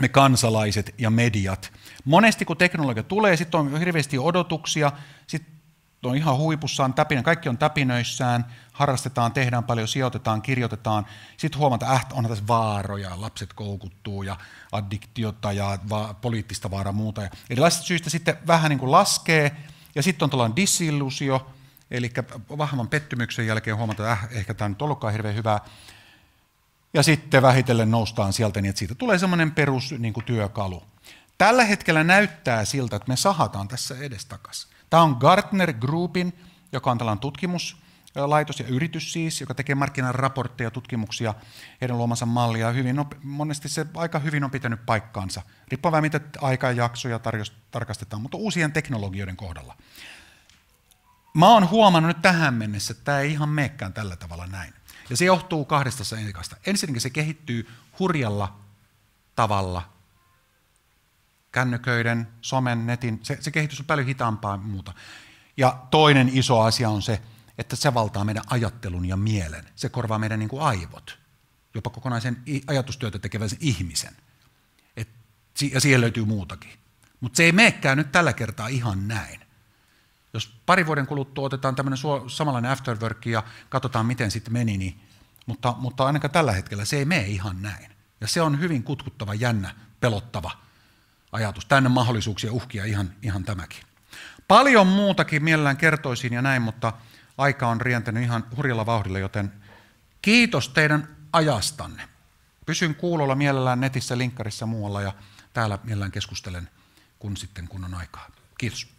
me kansalaiset ja mediat. Monesti kun teknologia tulee, sitten on hirveästi odotuksia, sitten on ihan huipussaan, kaikki on täpinöissään, harrastetaan, tehdään paljon, sijoitetaan, kirjoitetaan. Sitten huomataan, että onhan tässä vaaroja, lapset koukuttuu ja addiktiota ja poliittista vaaraa muuta. Ja erilaisista syistä sitten vähän niin kuin laskee ja sitten on tällainen disillusio, eli vahvan pettymyksen jälkeen huomataan, että ehkä tämä nyt ei ollutkaan hirveän hyvää. Ja sitten vähitellen noustaan sieltä niin, että siitä tulee semmoinen perus niin kuin työkalu. Tällä hetkellä näyttää siltä, että me sahataan tässä edestakaisin. Tämä on Gartner Groupin, joka on tällainen tutkimuslaitos ja yritys siis, joka tekee markkinaraportteja, tutkimuksia, heidän luomansa mallia. Monesti se aika hyvin on pitänyt paikkaansa. Riippuu vähän mitä aikajaksoja tarkastetaan, mutta uusien teknologioiden kohdalla. Mä oon huomannut nyt tähän mennessä, että tämä ei ihan meekään tällä tavalla näin. Ja se johtuu 2 seikasta. Ensinnäkin se kehittyy hurjalla tavalla. Kännyköiden, somen, netin, se kehitys on paljon hitaampaa muuta. Ja toinen iso asia on se, että se valtaa meidän ajattelun ja mielen. Se korvaa meidän niin kuin aivot, jopa kokonaisen ajatustyötä tekevän ihmisen. Ja siihen löytyy muutakin. Mutta se ei meekään nyt tällä kertaa ihan näin. Jos 2 vuoden kuluttua otetaan tämmöinen samanlainen afterwork ja katsotaan miten sitten meni, niin, mutta ainakaan tällä hetkellä se ei mene ihan näin. Ja se on hyvin kutkuttava, jännä, pelottava ajatus. Tänne mahdollisuuksia uhkia ihan tämäkin. Paljon muutakin mielellään kertoisin ja näin, mutta aika on rientänyt ihan hurjalla vauhdilla, joten kiitos teidän ajastanne. Pysyn kuulolla mielellään netissä, linkkarissa muualla ja täällä mielellään keskustelen kun on aikaa. Kiitos.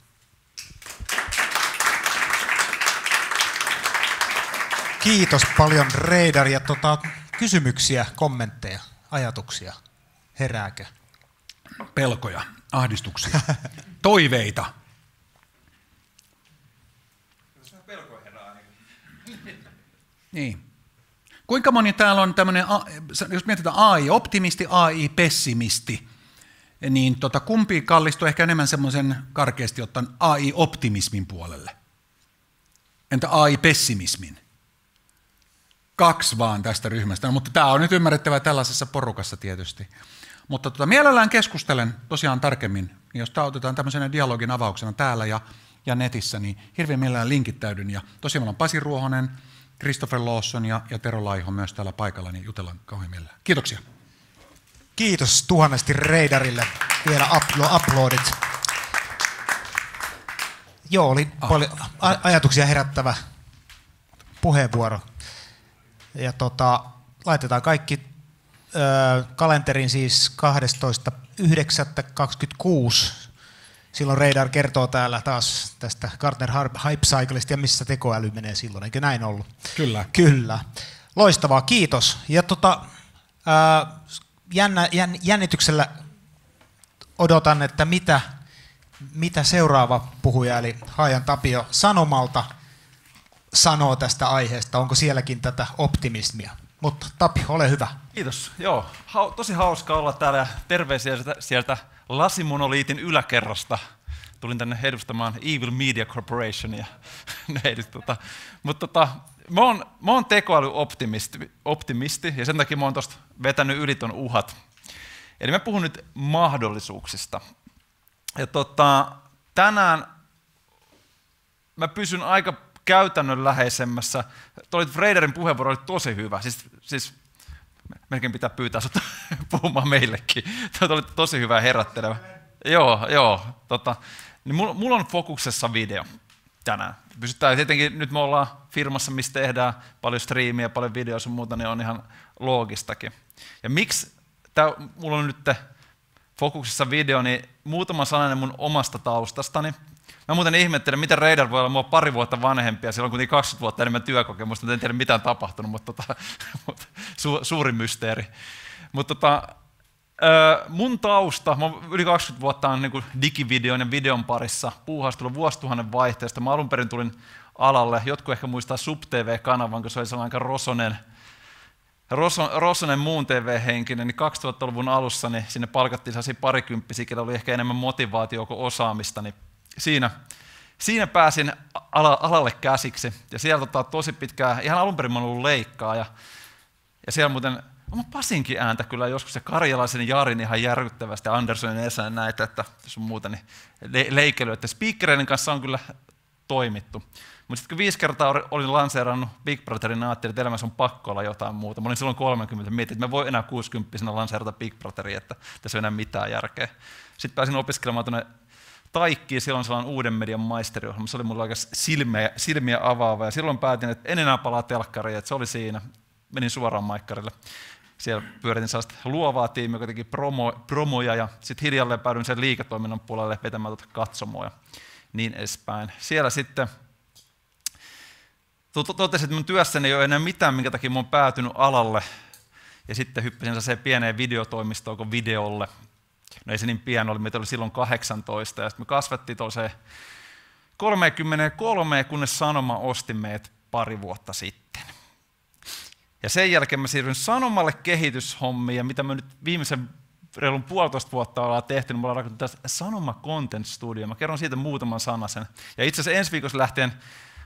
Kiitos paljon Reidar ja kysymyksiä, kommentteja, ajatuksia. Herääkö? Pelkoja, ahdistuksia, toiveita. Pelkoja herää. Niin. Kuinka moni täällä on tämmöinen, jos mietitään AI-optimisti, AI-pessimisti, niin kumpi kallistuu ehkä enemmän semmoisen karkeasti ottaen AI-optimismin puolelle? Entä AI-pessimismin? 2 vaan tästä ryhmästä, mutta tämä on nyt ymmärrettävää tällaisessa porukassa tietysti. Mutta mielellään keskustelen tosiaan tarkemmin, jos tämä otetaan tämmöisenä dialogin avauksena täällä ja netissä, niin hirveän mielellään linkittäydyn. Ja tosiaan meillä on Pasi Ruohonen, Christopher Lawson ja Tero Laiho myös täällä paikalla, niin jutellaan kauhean mielellään. Kiitoksia. Kiitos tuhannesti Reidarille. Vielä uploadit. Joo, oli paljon ajatuksia herättävä puheenvuoro. Ja laitetaan kaikki kalenterin siis 12.9.26. Silloin Reidar kertoo täällä taas tästä Gartner Hype Cyclesta ja missä tekoäly menee silloin. Eikö näin ollut? Kyllä. Kyllä. Loistavaa, kiitos. Ja jännityksellä odotan, että mitä seuraava puhuja, eli Haajan Tapio Sanomalta, sanoo tästä aiheesta. Onko sielläkin tätä optimismia? Mutta Tapio, ole hyvä. Kiitos. Joo, tosi hauska olla täällä ja terveisiä sieltä lasimonoliitin yläkerrasta. Tulin tänne edustamaan Evil Media Corporationia. Mutta mä oon tekoälyoptimisti ja sen takia mä oon tuosta vetänyt yli ton uhat. Eli mä puhun nyt mahdollisuuksista. Ja tänään mä pysyn aika käytännönläheisemmässä. Reidarin puheenvuoro oli tosi hyvä. Siis melkein pitää pyytää sut puhumaan meillekin. Tämä oli tosi hyvä ja herättelevä. Joo. Niin mulla on fokuksessa video tänään. Pysytään tietenkin, nyt me ollaan firmassa, missä tehdään paljon striimiä, paljon videoa ja muuta, niin on ihan loogistakin. Ja miksi mulla on nyt fokuksessa video, niin muutama sananen mun omasta taustastani. Mä muuten ihmettelen, miten Reidar voi olla mua 2 vuotta vanhempi ja sillä on kuitenkin 20 vuotta enemmän työkokemusta, en tiedä mitään tapahtunut, mutta suuri mysteeri. Mutta mun tausta, mä oon yli 20 vuotta on niin digivideon ja videon parissa puuhastellut vuosituhannen vaihteesta. Mä alun perin tulin alalle, jotkut ehkä muistaa SubTV-kanavan, kun se oli sellainen aika rosonen Rosonen muun TV-henkinen, niin 2000-luvun alussa niin sinne palkattiin sellaisia parikymppisiä, joilla oli ehkä enemmän motivaatiota kuin osaamista, niin siinä pääsin alalle käsiksi. Ja siellä tosi pitkään, ihan alun perin mä olen ollut leikkaaja. Ja siellä muuten, oma Pasinkin ääntä kyllä joskus, ja Karjalaisen Jarin ihan järkyttävästi, Anderssonin Esa näitä, että jos on muuta, niin leikely. Että speakereiden kanssa on kyllä toimittu. Mutta sitten kun 5 kertaa olin lanseerannut Big Brotherin, ajattelin, että elämässä on pakko olla jotain muuta. Mä olin silloin 30, mietin, että mä voin enää 60-vuotiaana lanseerata Big Brotheria, että tässä ei ole enää mitään järkeä. Sitten pääsin opiskelemaan tuonne Taikkiin, silloin sellainen uuden median maisteriohjelma. Se oli mulle aika silmiä avaava, ja silloin päätin, että en enää palaa telkkariin, että se oli siinä. Menin suoraan maikkarille. Siellä pyöritin sellaista luovaa tiimiä, joka teki promoja, ja sitten hiljalleen päädyin sen liiketoiminnan puolelle vetämään katsomoa ja niin edespäin. Siellä sitten totesin, että mun työssäni ei ole enää mitään, minkä takia mä oon päätynyt alalle. Ja sitten hyppäsin sellaiseen pieneen videotoimistoon kuin Videolle. No ei se niin pieni oli, meitä oli silloin 18, ja sitten me kasvettiin tuollaiseen 33, kunnes Sanoma osti meidät pari vuotta sitten. Ja sen jälkeen mä siirryin Sanomalle kehityshommiin, ja mitä me nyt viimeisen reilun 1,5 vuotta ollaan tehty, niin me ollaan rakennettu tästä Sanoma Content Studio. Mä kerron siitä muutaman sanasen. Ja itse asiassa ensi viikossa lähtien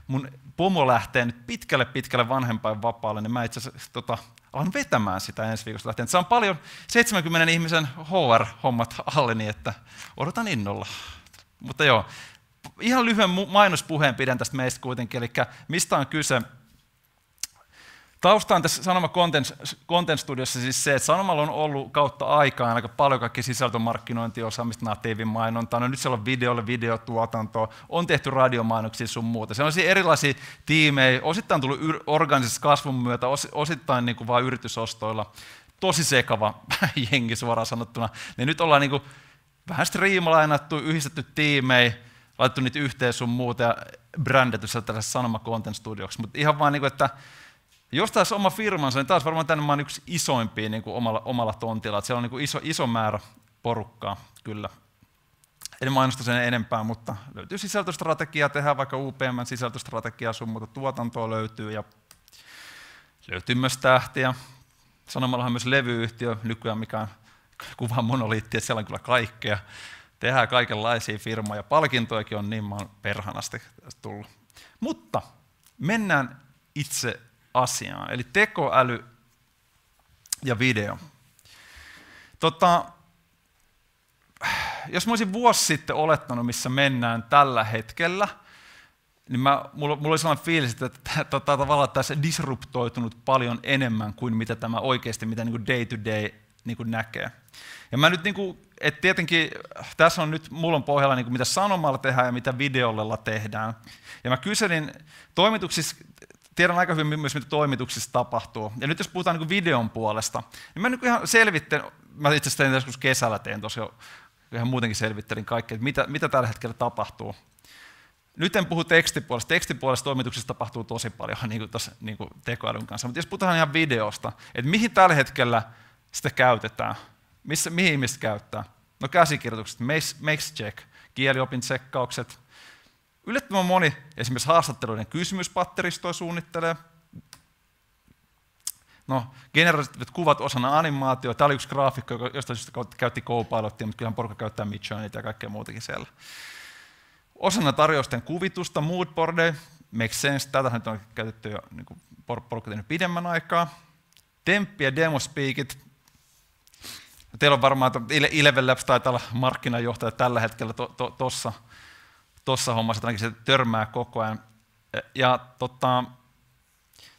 mun pomo lähtee nyt pitkälle vanhempainvapaalle, niin mä itse asiassa alan vetämään sitä ensi viikosta lähtien. Se on paljon 70 ihmisen HR-hommat alleni, että odotan innolla. Mutta joo, ihan lyhyen mainospuheen pidän tästä meistä kuitenkin, eli mistä on kyse. Tausta on tässä Sanoma Content Studiossa siis se, että Sanomalla on ollut kautta aikaan aika paljon kaikki sisältömarkkinointiosaamista, natiivimainontaa, no nyt siellä on videotuotantoa, on tehty radiomainoksia sun muuta. Se on erilaisia tiimejä, osittain tullut organisessa kasvun myötä, osittain niin kuin vain yritysostoilla. Tosi sekava jengi suoraan sanottuna. Niin nyt ollaan niin kuin vähän striimalainattu, yhdistetty tiimejä, laitettu niitä yhteen sun muuta ja brändätty tällaisessa Sanoma Content Studioksi. Mutta ihan vaan niin kuin, että jos taas oma firmansa, niin taas varmaan tänne on yksi isoimpia niin kuin omalla tontilla. Että siellä on niin kuin iso määrä porukkaa, kyllä. En mainosta sen enempää, mutta löytyy sisältöstrategiaa, tehdään vaikka UPM-sisältöstrategiaa, sun muuta tuotantoa löytyy ja löytyy myös tähtiä. Sanomallahan on myös levyyhtiö nykyään, mikä on kuvan monoliitti, että siellä on kyllä kaikkea. Tehdään kaikenlaisia firmoja, palkintojakin on niin maan perhanasti tullut. Mutta mennään itse asiaan, eli tekoäly ja video. Jos mä olisin vuosi sitten olettanut, missä mennään tällä hetkellä, niin mulla oli sellainen fiilis, että tavallaan tässä disruptoitunut paljon enemmän kuin mitä tämä oikeasti, mitä niin kuin day to day niin kuin näkee. Ja mä nyt, niin kuin, että tietenkin tässä on nyt, mulla on pohjalla niin kuin mitä Sanomalla tehdään ja mitä Videolla tehdään. Ja mä kyselin toimituksissa, tiedän aika hyvin myös, mitä toimituksissa tapahtuu. Ja nyt jos puhutaan niin kuin videon puolesta, niin mä nyt ihan selvittelen, mä itse asiassa joskus kesällä tein tosiaan, ihan muutenkin selvittelin kaikkea, että mitä tällä hetkellä tapahtuu. Nyt en puhu tekstipuolesta. Tekstipuolesta toimituksessa tapahtuu tosi paljon niin kuin tuossa, niin kuin tekoälyn kanssa. Mutta jos puhutaan ihan videosta, että mihin tällä hetkellä sitä käytetään, mihin ihmiset käyttää? No käsikirjoitukset, makes check, kieliopin tsekkaukset. Yllättävän moni esimerkiksi haastatteluiden kysymyspatteristoa suunnittelee. No, generatiiviset kuvat osana animaatio. Tämä oli yksi graafikko, josta käytti Copilottia, mutta kyllähän porukka käyttää Midjourneyta ja kaikkea muutakin siellä. Osana tarjousten kuvitusta, moodboardeja, makes sense, tätähän on käytetty jo niin porukka tehnyt pidemmän aikaa. Temppi ja demospeakit. Teillä on varmaan, Eleven Labs taitaa olla markkinajohtaja tällä hetkellä tuossa hommassa, ainakin se törmää koko ajan. Ja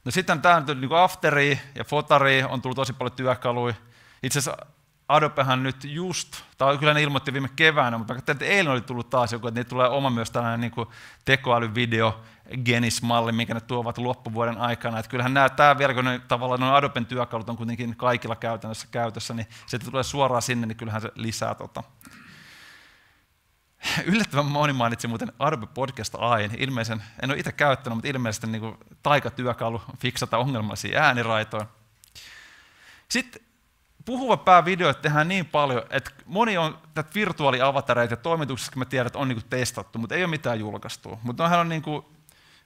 no sitten tämä niin Afteri ja Fotari on tullut tosi paljon työkaluja. Itse asiassa Adobehan nyt tai kyllä ne ilmoitti viime keväänä, mutta mä katsoin, että eilen oli tullut taas joku, että niitä tulee oma myös tällainen niin tekoälyvideo Genis-malli, minkä ne tuovat loppuvuoden aikana. Että kyllähän tämä vielä, kun tavallaan Adoben työkalut on kuitenkin kaikilla käytössä, niin se tulee suoraan sinne, niin kyllähän se lisää Yllättävän moni mainitsi muuten Adobe Podcast AI:n. En ole itse käyttänyt, mutta ilmeisesti niin kuin taikatyökalu fiksata ongelmallisia ääniraitoja. Sitten puhuva päävideot tehdään niin paljon, että moni on tätä virtuaaliavatareita ja toimituksissa, kun mä tiedän, että on niin kuin testattu, mutta ei ole mitään julkaistua. Mutta noihän on niin kuin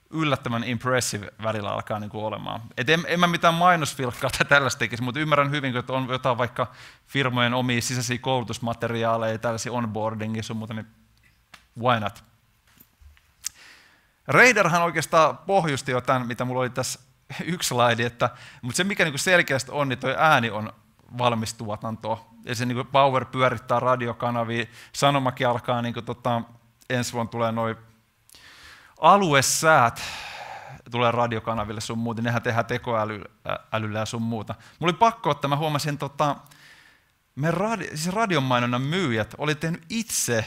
yllättävän impressive välillä alkaa niin kuin olemaan. Et en mä mitään mainosfilkkaa tai tällaista tekisi, mutta ymmärrän hyvin, että on jotain vaikka firmojen omia sisäisiä koulutusmateriaaleja, tällaisia onboardingia sun muuta, niin why not? Raiderhan oikeastaan pohjusti jo tämän, mitä mulla oli tässä yksi slaidi, mutta se mikä niin kuin selkeästi on, niin toi ääni on valmis tuotanto. Ja se niin kuin Power pyörittää radiokanavia, Sanomakin alkaa, niin kuin, ensi vuonna tulee noin aluesäät, tulee radiokanaville sun muuta, nehän tehdään tekoälyllä ja sun muuta. Mulla oli pakko ottaa, mä huomasin, siis radionmainonnan myyjät oli tehnyt itse,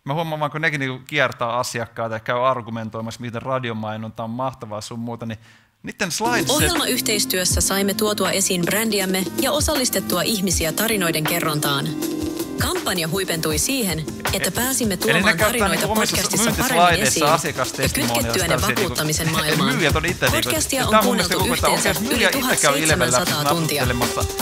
mä huomaan vaan, kun nekin niin kiertää asiakkaita ja käy argumentoimassa, miten radiomainonta on mahtavaa sun muuta, niin niiden slidesset... Ohjelmayhteistyössä saimme tuotua esiin brändiämme ja osallistettua ihmisiä tarinoiden kerrontaan. Kampanja huipentui siihen, että pääsimme tuomaan tarinoita podcastissa paremmin esiin ja kytkettyä ne vakuuttamisen maailmaan. Podcastia on kuunneltu yhteensä yli 1700 tuntia,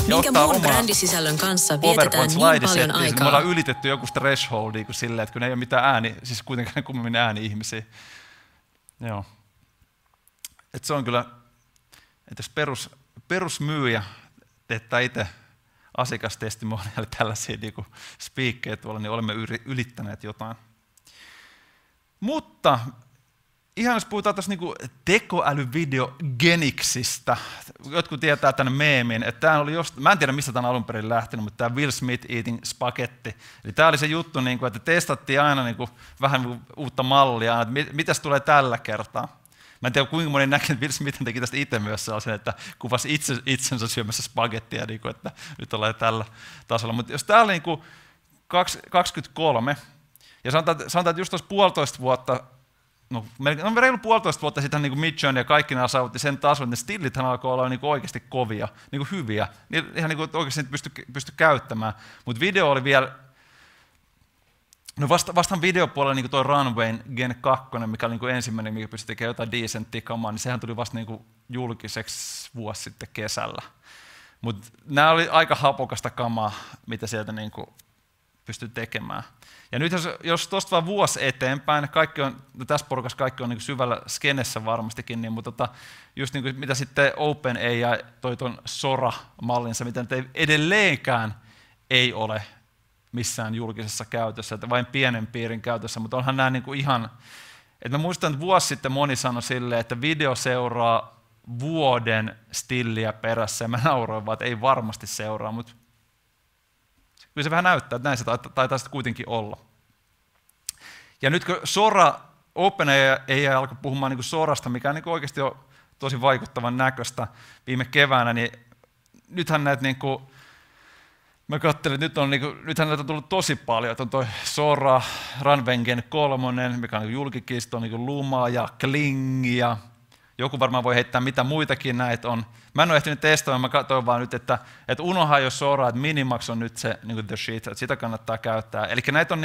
minkä muun brändisisällön kanssa vietetään niin paljon aikaa. Me ollaan ylitetty joku thresholdia kuin silleen, että kun ei ole mitään ääni, siis kuitenkaan kummemmin ääni-ihmisiä. Joo. Et se on kyllä, että jos perusmyyjä teettää itse asiakastestimoniaali tällaisia niin spiikkejä tuolla, niin olemme ylittäneet jotain. Mutta ihan jos puhutaan tuossa niin tekoälyvideogeniksistä, jotkut tietää tämän meemin, että tämä oli mä en tiedä mistä tämä on alun perin lähtenyt, mutta tämä Will Smith eating spaghetti. Eli tämä oli se juttu, että testattiin aina vähän uutta mallia, että mitäs tulee tällä kertaa. Mä en tiedä, kuinka moni näkee, että Will Smith teki tästä itse myös sellaisen, että kuvasi itsensä syömässä spagettia, että nyt ollaan tällä tasolla. Mutta jos täällä oli 23, ja sanotaan, että just tuossa 1,5 vuotta, reilu 1,5 vuotta sitten niin Midjourney ja kaikki nämä saavutti sen tason, että ne stillithän alkoi olla oikeasti kovia, hyviä, ihan oikeasti pysty käyttämään. Mutta video oli vielä... No vastaan videopuolella niin tuo Runwayn Gen 2, mikä oli ensimmäinen, mikä pystyi tekemään jotain decenttia kamaa, niin sehän tuli vasta julkiseksi vuosi sitten kesällä. Mutta nämä oli aika hapokasta kamaa, mitä sieltä pystyi tekemään. Ja nyt jos tuosta vaan vuosi eteenpäin, tässä porukassa kaikki on syvällä skenessä varmastikin, mutta just mitä sitten OpenAI toi tuon Sora-mallinsa, mitä nyt edelleenkään ei ole missään julkisessa käytössä, että vain pienen piirin käytössä, mutta onhan nämä ihan, että mä muistan, että vuosi sitten moni sanoi silleen, että video seuraa vuoden stilliä perässä, ja mä nauroin vaan, että ei varmasti seuraa, mutta kyllä se vähän näyttää, että näin se taitaa sitten kuitenkin olla. Ja nyt kun OpenAI alkoi puhumaan Sorasta, mikä on oikeasti jo tosi vaikuttavan näköistä viime keväänä, niin nythän näitä mä katselin, että nythän näitä on tullut tosi paljon, että on toi Sora, Runwayn Gen 3, mikä on julkikisto, on Luma ja Kling, ja joku varmaan voi heittää mitä muitakin näitä on. Mä en ole ehtinyt testaamaan, mä katsoin vaan nyt, että unohda jo Sora, että Minimax on nyt se the shit, että sitä kannattaa käyttää. Eli näitä on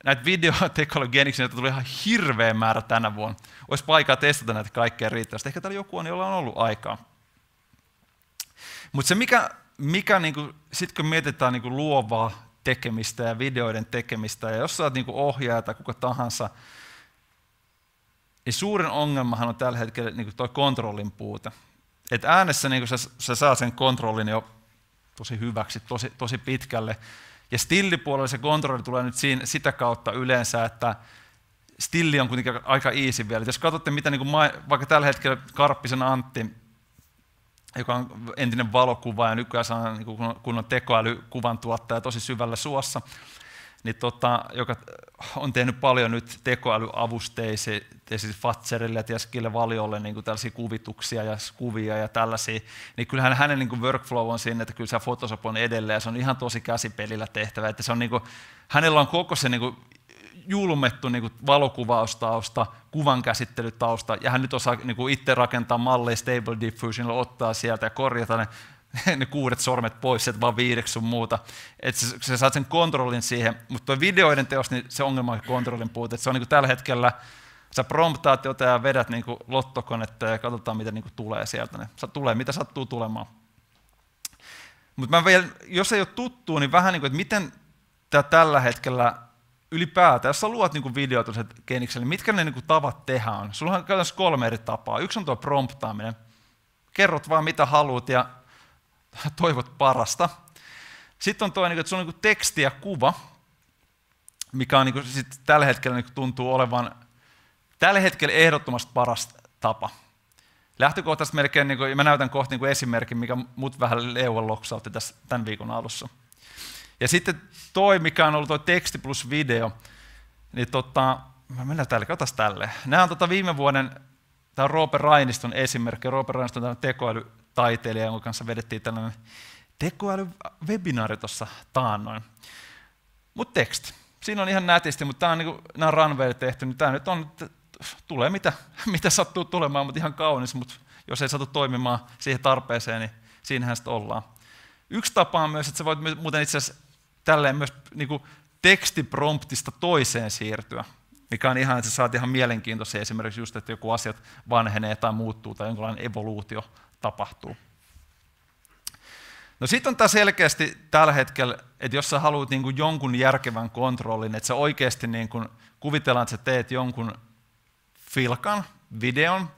näitä videoteknologieniksi, joita tuli ihan hirveä määrä tänä vuonna. Olisi aikaa testata näitä kaikkea riittävästi. Ehkä täällä joku on, jolla on ollut aikaa. Mutta se mikä sitten kun mietitään luovaa tekemistä ja videoiden tekemistä, ja jos sä oot ohjaaja tai kuka tahansa, niin suurin ongelmahan on tällä hetkellä tuo kontrollin puute. Et äänessä sä saa sen kontrollin jo tosi hyväksi, tosi pitkälle. Ja stillipuolella se kontrolli tulee nyt sitä kautta yleensä, että stilli on kuitenkin aika easy vielä. Et jos katsotte, mitä vaikka tällä hetkellä Karppisen Antti, joka on entinen valokuva ja nykyään kun on tekoälykuvan tuottaja tosi syvällä suossa, niin joka on tehnyt paljon nyt tekoälyavusteisia, siis Fatserille ja Tieskille Valiolle tällaisia kuvituksia ja kuvia ja tällaisia, niin kyllähän hänen workflow on siinä, että kyllä se Photoshop on edelleen ja se on ihan tosi käsipelillä tehtävä, että se on hänellä on koko se julmettu valokuvaustausta, kuvan käsittelytausta, ja hän nyt osaa itse rakentaa malleja Stable Diffusionilla, ottaa sieltä ja korjata ne 6 sormet pois, sieltä vaan 5 sun muuta. Että sä saat sen kontrollin siihen, mutta tuo videoiden teos, niin se ongelma on kontrollin puute. Et se on tällä hetkellä, sä promptaat jotain ja vedät lottokonetta ja katsotaan, mitä tulee sieltä. Tulee, mitä sattuu tulemaan. Mutta jos ei ole tuttua, niin vähän että miten tämä tällä hetkellä ylipäätään, jos sä luot niin videoita Genikselle, niin mitkä ne niin tavat tehdä on? Sulla on käytännössä 3 eri tapaa. Yksi on tuo promptaaminen. Kerrot vaan mitä haluat ja toivot parasta. Sitten on tuo, että sulla on teksti ja kuva, mikä on sit tällä hetkellä tuntuu olevan tällä hetkellä ehdottomasti paras tapa. Lähtökohtaisesti melkein, mä näytän kohta esimerkin, mikä mut vähän leuan loksautti tässä tämän viikon alussa. Ja sitten toi, mikä on ollut toi teksti plus video, niin mennään tälle, otas tälle. Nämä on viime vuoden, tämä on Roope Rainiston esimerkki. Roope Rainiston on tekoälytaiteilija, jonka kanssa vedettiin tällainen tekoälywebinaari tuossa taannoin. Mutta teksti. Siinä on ihan nätisti, mutta tämä on, nämä on runway tehty, niin tämä nyt on, tulee mitä sattuu tulemaan, mutta ihan kaunis, mutta jos ei satu toimimaan siihen tarpeeseen, niin siinähän sitten ollaan. Yksi tapa on myös, että sä voit muuten itse asiassa tälleen myös tekstipromptista toiseen siirtyä, mikä on ihan, että sä saat ihan mielenkiintoisia esimerkiksi just, että joku asiat vanhenee tai muuttuu tai jonkinlainen evoluutio tapahtuu. No sitten on tämä selkeästi tällä hetkellä, että jos sä haluat jonkun järkevän kontrollin, että sä oikeasti kuvitellaan, että sä teet jonkun filkan, videon,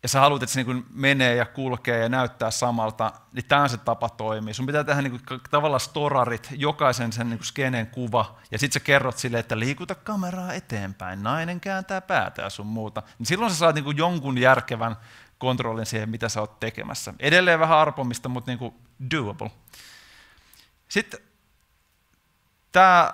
ja sä haluat, että se menee ja kulkee ja näyttää samalta, niin tämä on se tapa toimia. Sun pitää tehdä tavallaan storarit, jokaisen sen skeneen kuva, ja sitten sä kerrot silleen, että liikuta kameraa eteenpäin, nainen kääntää päätä ja sun muuta. Niin silloin sä saat jonkun järkevän kontrollin siihen, mitä sä oot tekemässä. Edelleen vähän arpomista, mutta doable. Sitten tämä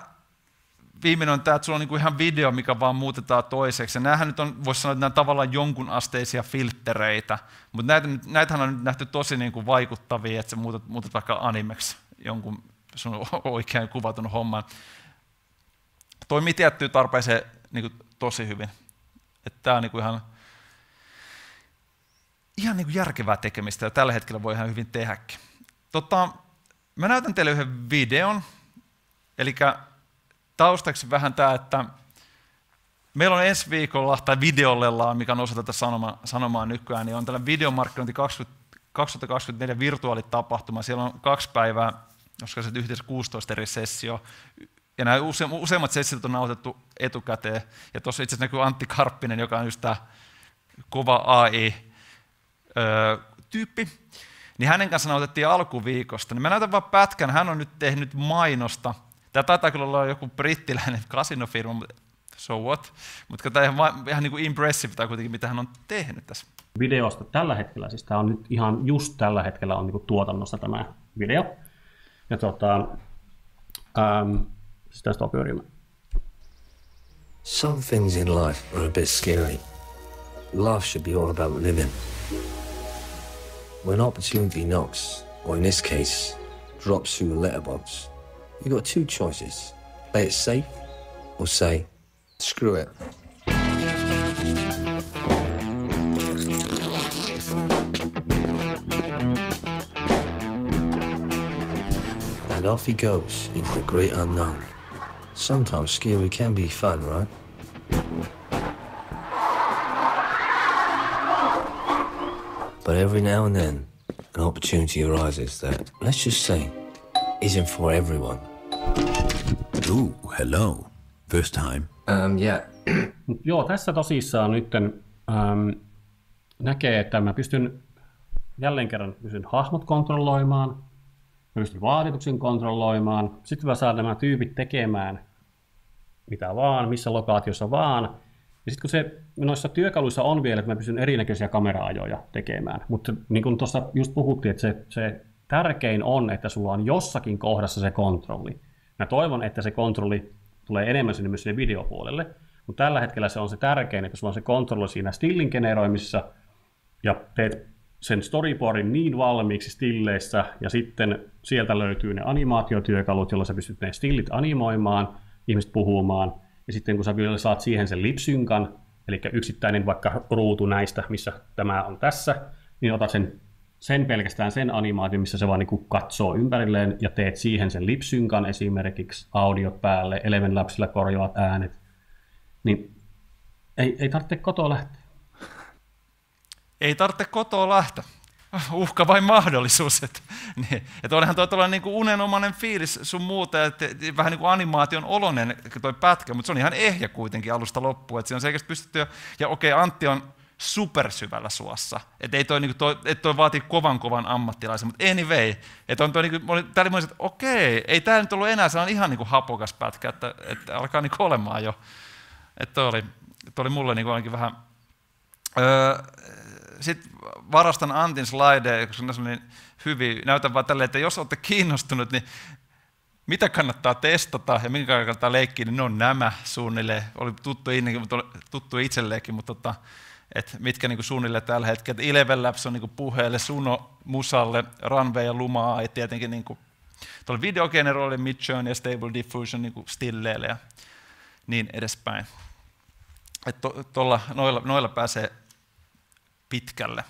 viimeinen on tämä, että sulla on ihan video, mikä vaan muutetaan toiseksi. Ja näähän nyt on, voisi sanoa, että nämä tavallaan jonkun asteisia filttereitä, mutta näitähän on nyt nähty tosi vaikuttavia, että sä muutat vaikka animeksi jonkun sun oikein kuvatun homman. Toimii tiettyyn tarpeeseen tosi hyvin. Että tämä on ihan järkevää tekemistä, ja tällä hetkellä voi ihan hyvin tehdäkin. Mä näytän teille yhden videon, eli taustaksi vähän tämä, että meillä on ensi viikolla, tai videollellaan, mikä on osa tätä sanomaa nykyään, niin on tällainen videomarkkinointi 2024 virtuaalitapahtuma. Siellä on 2 päivää, koska se yhteensä 16 eri sessio, ja nämä useimmat sessiot on nautettu etukäteen. Ja tuossa itse asiassa näkyy Antti Karppinen, joka on just tämä kova AI-tyyppi. Niin hänen kanssa nautettiin alkuviikosta. Niin mä näytän vaan pätkän, hän on nyt tehnyt mainosta. Tämä taitaa kyllä olla joku brittiläinen kasinofirma, so what, mutta tämä on ihan impressive tai kuitenkin, mitä hän on tehnyt tässä. Videosta tällä hetkellä, siis tämä on nyt ihan just tällä hetkellä on tuotannossa tämä video. Ja siis tästä on pyörimään. Some things in life are a bit scary. Life should be all about living. When opportunity knocks, or in this case, drops through a letterbox, you got 2 choices. Play it safe, or say, screw it. And off he goes into the great unknown. Sometimes scary can be fun, right? But every now and then, an opportunity arises that, let's just say, isn't for everyone. Ooh, hello. First time. Yeah. Joo, tässä tosissaan nyt näkee, että mä pystyn jälleen kerran hahmot kontrolloimaan, mä pystyn vaatetuksen kontrolloimaan, sitten mä saan nämä tyypit tekemään mitä vaan, missä lokaatiossa vaan. Ja sitten kun se noissa työkaluissa on vielä, että mä pystyn erinäköisiä kamera-ajoja tekemään, mutta niin kuin tuossa just puhuttiin, että se tärkein on, että sulla on jossakin kohdassa se kontrolli. Mä toivon, että se kontrolli tulee enemmän myös sinne videopuolelle, mutta tällä hetkellä se on se tärkein, että sulla on se kontrolli siinä stillin generoimisessa ja teet sen storyboardin niin valmiiksi stilleissä ja sitten sieltä löytyy ne animaatiotyökalut, joilla sä pystyt ne stillit animoimaan, ihmiset puhumaan ja sitten kun sä vielä saat siihen sen lipsynkan, eli yksittäinen vaikka ruutu näistä, missä tämä on tässä, niin otat sen pelkästään sen animaation, missä se vaan niin katsoo ympärilleen ja teet siihen sen lipsynkan esimerkiksi, audiot päälle, Eleven Labsilla korjaat äänet, niin ei tarvitse kotoa lähteä. Ei tarvitse kotoa lähteä. uhka vai mahdollisuus. Että olihan tuollainen niin kuin unenomainen fiilis sun muuta, että vähän niin kuin animaation oloinen toi pätkä, mutta se on ihan ehjä kuitenkin alusta loppuun. Että siinä on selkeästi pystytty ja okei, Antti on supersyvällä suossa. Että ei toi vaatii kovan ammattilaisen, mutta anyway, että on toi niinku, tää oli että okei, ei tää nyt ollut enää sellainen ihan niinku hapokas pätkä, että alkaa niinku olemaan jo. Että toi oli mulle niinku ainakin vähän. Sitten varastan Antin slideja, koska ne on niin hyviä. Näytän vaan tälleen, että jos olette kiinnostunut, niin mitä kannattaa testata ja minkä kannattaa leikkiä, niin ne on nämä suunnilleen. Oli tuttu itselleenkin, mutta että mitkä niinku suunnilleen tällä hetkellä. Eleven Labs on niinku puheelle, Suno Musalle, Runway ja Lumaa, ja tietenkin niinku, tuolla videogeneroille, Midjourney ja Stable Diffusion niinku stilleille ja niin edespäin. Että noilla pääsee pitkälle.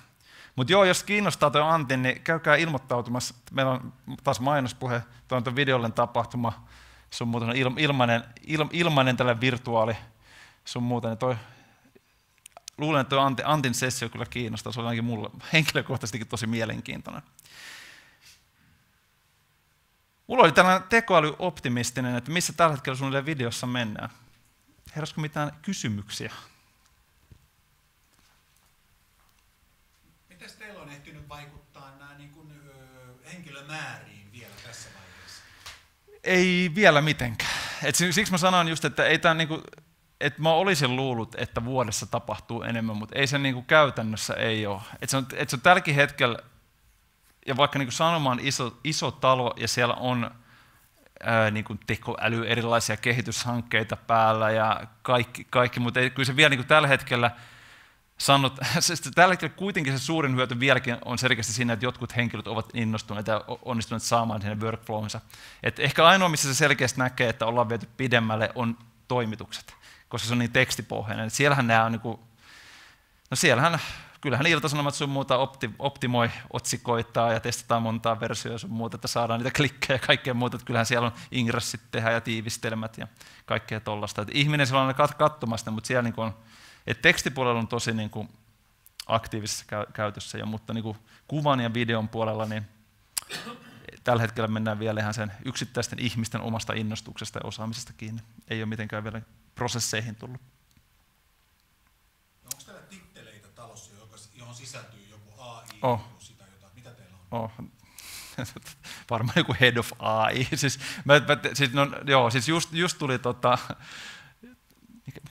Mutta joo, jos kiinnostaa tuo Antin, niin käykää ilmoittautumassa. Meillä on taas mainospuhe, tuo on tuo videollen tapahtuma, sun muuta ilmainen tällä virtuaali, sun muuta. Niin luulen, että tuo Antin sessio kyllä kiinnostaa, se on ainakin mulle henkilökohtaisestikin tosi mielenkiintoinen. Mulla oli tällainen tekoälyoptimistinen, että missä tällä hetkellä suunnilleen videossa mennään. Heräskö mitään kysymyksiä? Mites teillä on ehtinyt vaikuttaa nämä niin kuin, henkilömääriin vielä tässä vaiheessa? Ei vielä mitenkään. Siksi mä sanon just, että ei tämä niinku, että mä olisin luullut, että vuodessa tapahtuu enemmän, mutta ei se niinku käytännössä ei ole. Se on tälläkin hetkellä, ja vaikka niinku Sanoma on iso talo ja siellä on niinku tekoäly, erilaisia kehityshankkeita päällä ja kaikki mutta kyllä se vielä niinku tällä hetkellä tällä hetkellä kuitenkin se suurin hyöty vieläkin on selkeästi siinä, että jotkut henkilöt ovat innostuneet ja onnistuneet saamaan sinne workflowinsa. Et ehkä ainoa, missä se selkeästi näkee, että ollaan viety pidemmälle, on toimitukset, koska se on niin tekstipohjainen. Et siellähän nämä on niinku, no siellähän kyllähän Ilta-Sanomat sun muuta optimoi otsikoittaa ja testataan montaa versioa sun muuta, että saadaan niitä klikkejä ja kaikkea muuta. Että kyllähän siellä on ingressit tehdä ja tiivistelmät ja kaikkea tollaista. Että ihminen siellä on katsomassa, mutta siellä niin on, että tekstipuolella on tosi niin kuin aktiivisessa käytössä, ja, mutta niin kuin kuvan ja videon puolella niin tällä hetkellä mennään vielä ihan sen yksittäisten ihmisten omasta innostuksesta ja osaamisesta kiinni. Ei ole mitenkään vielä prosesseihin tullut. Onko täällä titteleitä talossa, johon sisältyy joku AI, sitä jotain? Mitä teillä on? Varmaan joku head of AI. Siis just tuli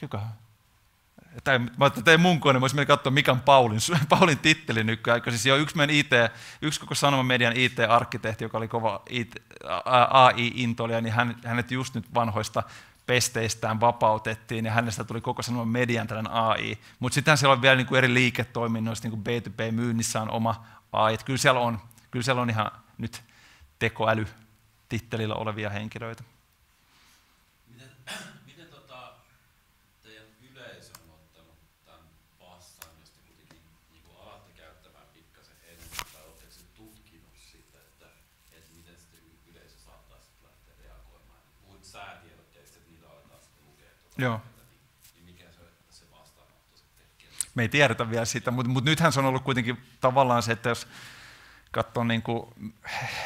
mikäköhän? Mä tein mun kone, mä voisin mennä katsoa, mikä on Paulin titteli nykyään. Siis yksi koko Sanoman median IT-arkkitehti, joka oli kova AI-intoilija, niin hänet just nyt vanhoista pesteistään vapautettiin, ja hänestä tuli koko Sanoman median tällainen AI. Mutta sitten siellä on vielä niin kuin eri liiketoiminnoissa, niin kuin B2B-myynnissä on oma AI. Kyllä siellä on ihan nyt tekoäly-tittelillä olevia henkilöitä. Miten teidän yleisö on ottanut tämän vastaan, jos te kuitenkin niin alatte käyttämään pikkasen enemmän, tai oletteko se tutkinut sitä, että miten sitten yleisö saattaa sitten lähteä reagoimaan? Puhuit säätiedotteista, että niitä aletaan sitten lukea niin mikä se vastaanotto sitten tekee? Me ei tiedetä vielä sitä, mutta nythän se on ollut kuitenkin tavallaan se, että jos katsoo niin kuin,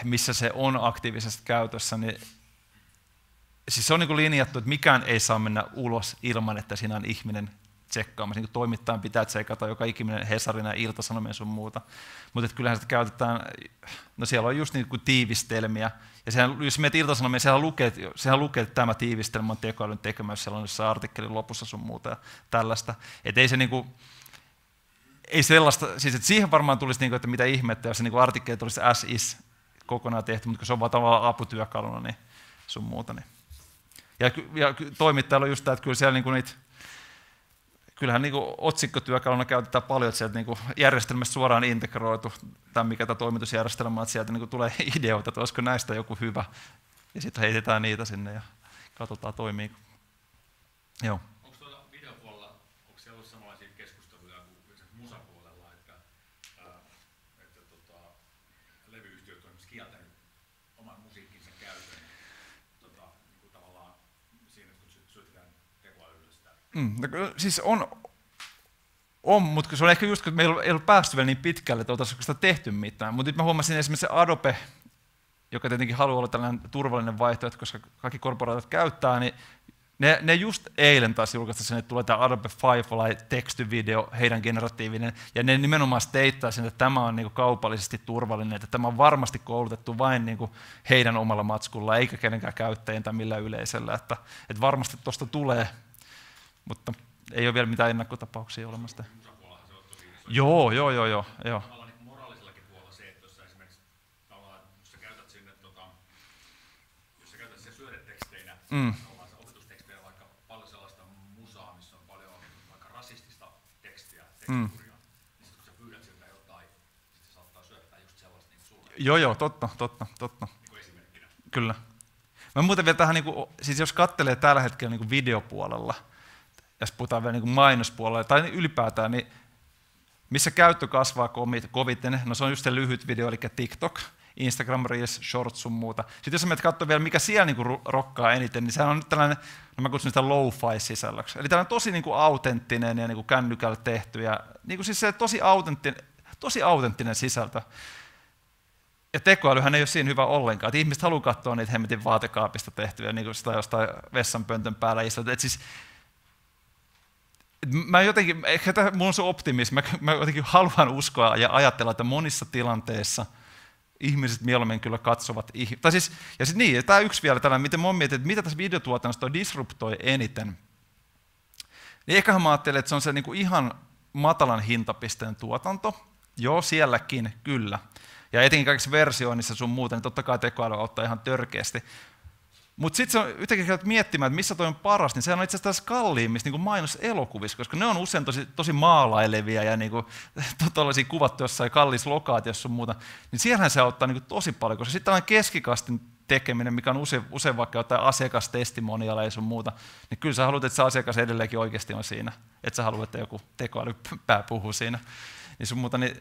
missä se on aktiivisesti käytössä, niin siis se on niin kuin linjattu, että mikään ei saa mennä ulos ilman, että siinä on ihminen tsekkaamassa. Niin kuin toimittajan pitää tsekata joka ikinen Hesarin ja Ilta-Sanomien sun muuta. Mutta kyllähän sitä käytetään, no siellä on just niin kuin tiivistelmiä. Ja sehän, jos mietit Ilta-Sanomia, sehän lukee, että tämä tiivistelmä on tekoälyn tekemä, jos siellä on jossain artikkelin lopussa sun muuta ja tällaista. Että ei se niin kuin, ei sellaista, siis että siihen varmaan tulisi, niin kuin, että mitä ihmettä, jos se niin artikkelit olisi as is kokonaan tehty, mutta kun se on vaan tavallaan aputyökaluna, niin sun muuta. Niin. Ja toimittajalla on just tämä, että kyllä siellä niinku kyllähän niinku otsikkotyökaluna käytetään paljon, että sieltä niinku järjestelmästä suoraan integroitu, tai mikä tämä toimitusjärjestelmä, että sieltä niinku tulee ideoita, että olisiko näistä joku hyvä, ja sitten heitetään niitä sinne ja katsotaan toimiiko. Joo. Onko tuolla videopuolella, onko siellä ollut samanlaisia keskusteluja kuin musapuolella, että levyyhtiöt on esimerkiksi kieltänyt oman musiikkinsa käytön, niin tavallaan siinä, kun syötetään tekoälyllä sitä? Siis On, mutta se on ehkä just, kun meillä ei ollut päästy vielä niin pitkälle, että oltaisiin sitä tehty mitään. Mutta nyt mä huomasin esimerkiksi se Adobe, joka tietenkin haluaa olla tällainen turvallinen vaihtoehto, koska kaikki korporaatit käyttää, niin ne just eilen taas julkaista sen, että tulee tämä Adobe Firefly tekstivideo, heidän generatiivinen, ja ne nimenomaan steittaa sen, että tämä on niinku kaupallisesti turvallinen, että tämä on varmasti koulutettu vain niinku heidän omalla matskulla, eikä kenenkään käyttäjien tai millään yleisöllä, että varmasti tuosta tulee, mutta ei ole vielä mitään ennakkotapauksia olemassa. Joo. Tavallaan niin moraalisellakin puolella se, että jos esimerkiksi jos sä käytät sinne, jos sä käytät siellä syödeteksteinä, opetusteksteinä vaikka paljon sellaista musaa, missä on paljon vaikka rasistista tekstiä, tekstikurjaa, niin sitten kun sä pyydät siltä jotain, sitten se saattaa syöttää just sellaista niin sulle. Joo, totta. Niin kuin esimerkkinä. Kyllä. Mä muuten vielä tähän, siis jos katselee tällä hetkellä videopuolella, jos puhutaan vielä mainospuolella tai ylipäätään, niin missä käyttö kasvaa koviten, no se on just se lyhyt video, eli TikTok, Instagram Reels, Shorts sun muuta. Sitten jos menet katsoa vielä, mikä siellä rokkaa eniten, niin sehän on nyt tällainen, no mä kutsun sitä lo-fi-sisällöksi. Eli tällainen tosi autenttinen ja kännykällä tehty, ja siis se tosi autenttinen sisältö. Ja tekoälyhän ei ole siinä hyvä ollenkaan, että ihmiset haluaa katsoa niitä hemmetin vaatekaapista tehtyjä, niin kuin sitä jostain vessanpöntön päällä istuttu. Mä jotenkin, ehkä mulla on se optimismi, mä jotenkin haluan uskoa ja ajatella, että monissa tilanteissa ihmiset mieluummin kyllä katsovat, ja tämä yksi vielä tällainen, miten mä mietin, että mitä tässä videotuotannosta disruptoi eniten, niin eiköhän mä ajattelen, että se on se ihan matalan hintapisteen tuotanto, joo sielläkin kyllä, ja etenkin kaikissa versioinnissa sun muuten, niin totta kai tekoäly auttaa ihan törkeästi. Mutta sitten se on yhtäkkiä miettimään, että missä toi on paras, niin sehän on itse asiassa kalliimmissa niin mainoselokuvissa, koska ne on usein tosi maalailevia ja tuollaisia kuvattu jossain kalliissa lokaatiossa sun muuta, niin siellähän se auttaa tosi paljon, koska sitten tällainen keskikastin tekeminen, mikä on usein vaikka jotain asiakastestimoniaaleja ja sun muuta, niin kyllä sä haluat, että se asiakas edelleenkin oikeasti on siinä, että sä haluat, että joku tekoälypää puhuu siinä, niin sun muuta, niin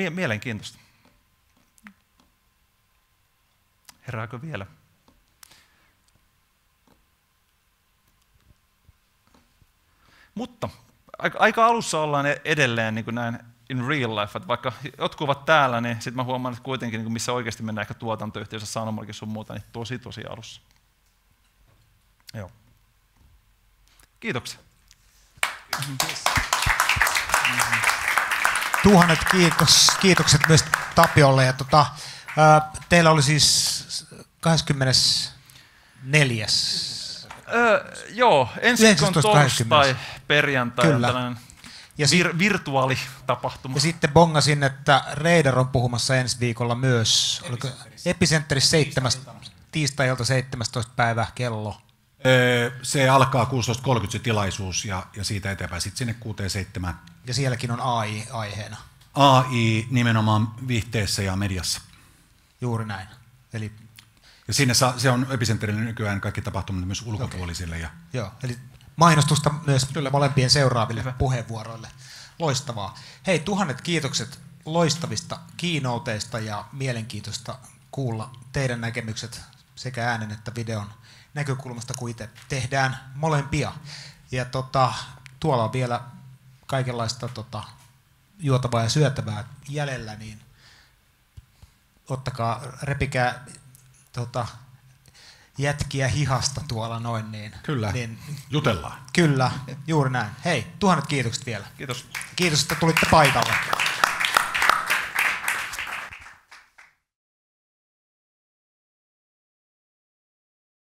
mielenkiintoista. Herääkö vielä? Mutta aika alussa ollaan edelleen niin kuin näin in real life, että vaikka jotkut ovat täällä, niin sitten mä huomaan, että kuitenkin niin kuin missä oikeasti mennään ehkä tuotantoyhtiössä sanomallakin sun muuta, niin tosi alussa. Joo. Kiitoksia. Tuhannet kiitokset myös Tapiolle. Ja teillä oli siis 24. Joo, ensi on torstai, perjantai, kyllä. Tällainen virtuaalitapahtuma. Ja sitten bongasin, että Reider on puhumassa ensi viikolla myös. Epicenterissä tiistai-ilta 17. päivä kello. Se alkaa 16.30 se tilaisuus ja siitä eteenpäin sitten sinne 6-7. Ja sielläkin on AI aiheena. AI nimenomaan viihteessä ja mediassa. Juuri näin. Eli ja siinä se on Epicenterillä nykyään kaikki tapahtumat myös ulkopuolisille. Okay. Joo, eli mainostusta myös molempien seuraaville puheenvuoroille. Loistavaa. Hei, tuhannet kiitokset loistavista keynoteista ja mielenkiintoista kuulla teidän näkemykset sekä äänen että videon näkökulmasta, kun itse tehdään molempia. Ja tuolla on vielä kaikenlaista juotavaa ja syötävää jäljellä, niin ottakaa, repikää jätkiä hihasta tuolla noin. Niin, kyllä, niin, jutellaan. Kyllä, juuri näin. Hei, tuhannet kiitokset vielä. Kiitos. Kiitos, että tulitte paikalle.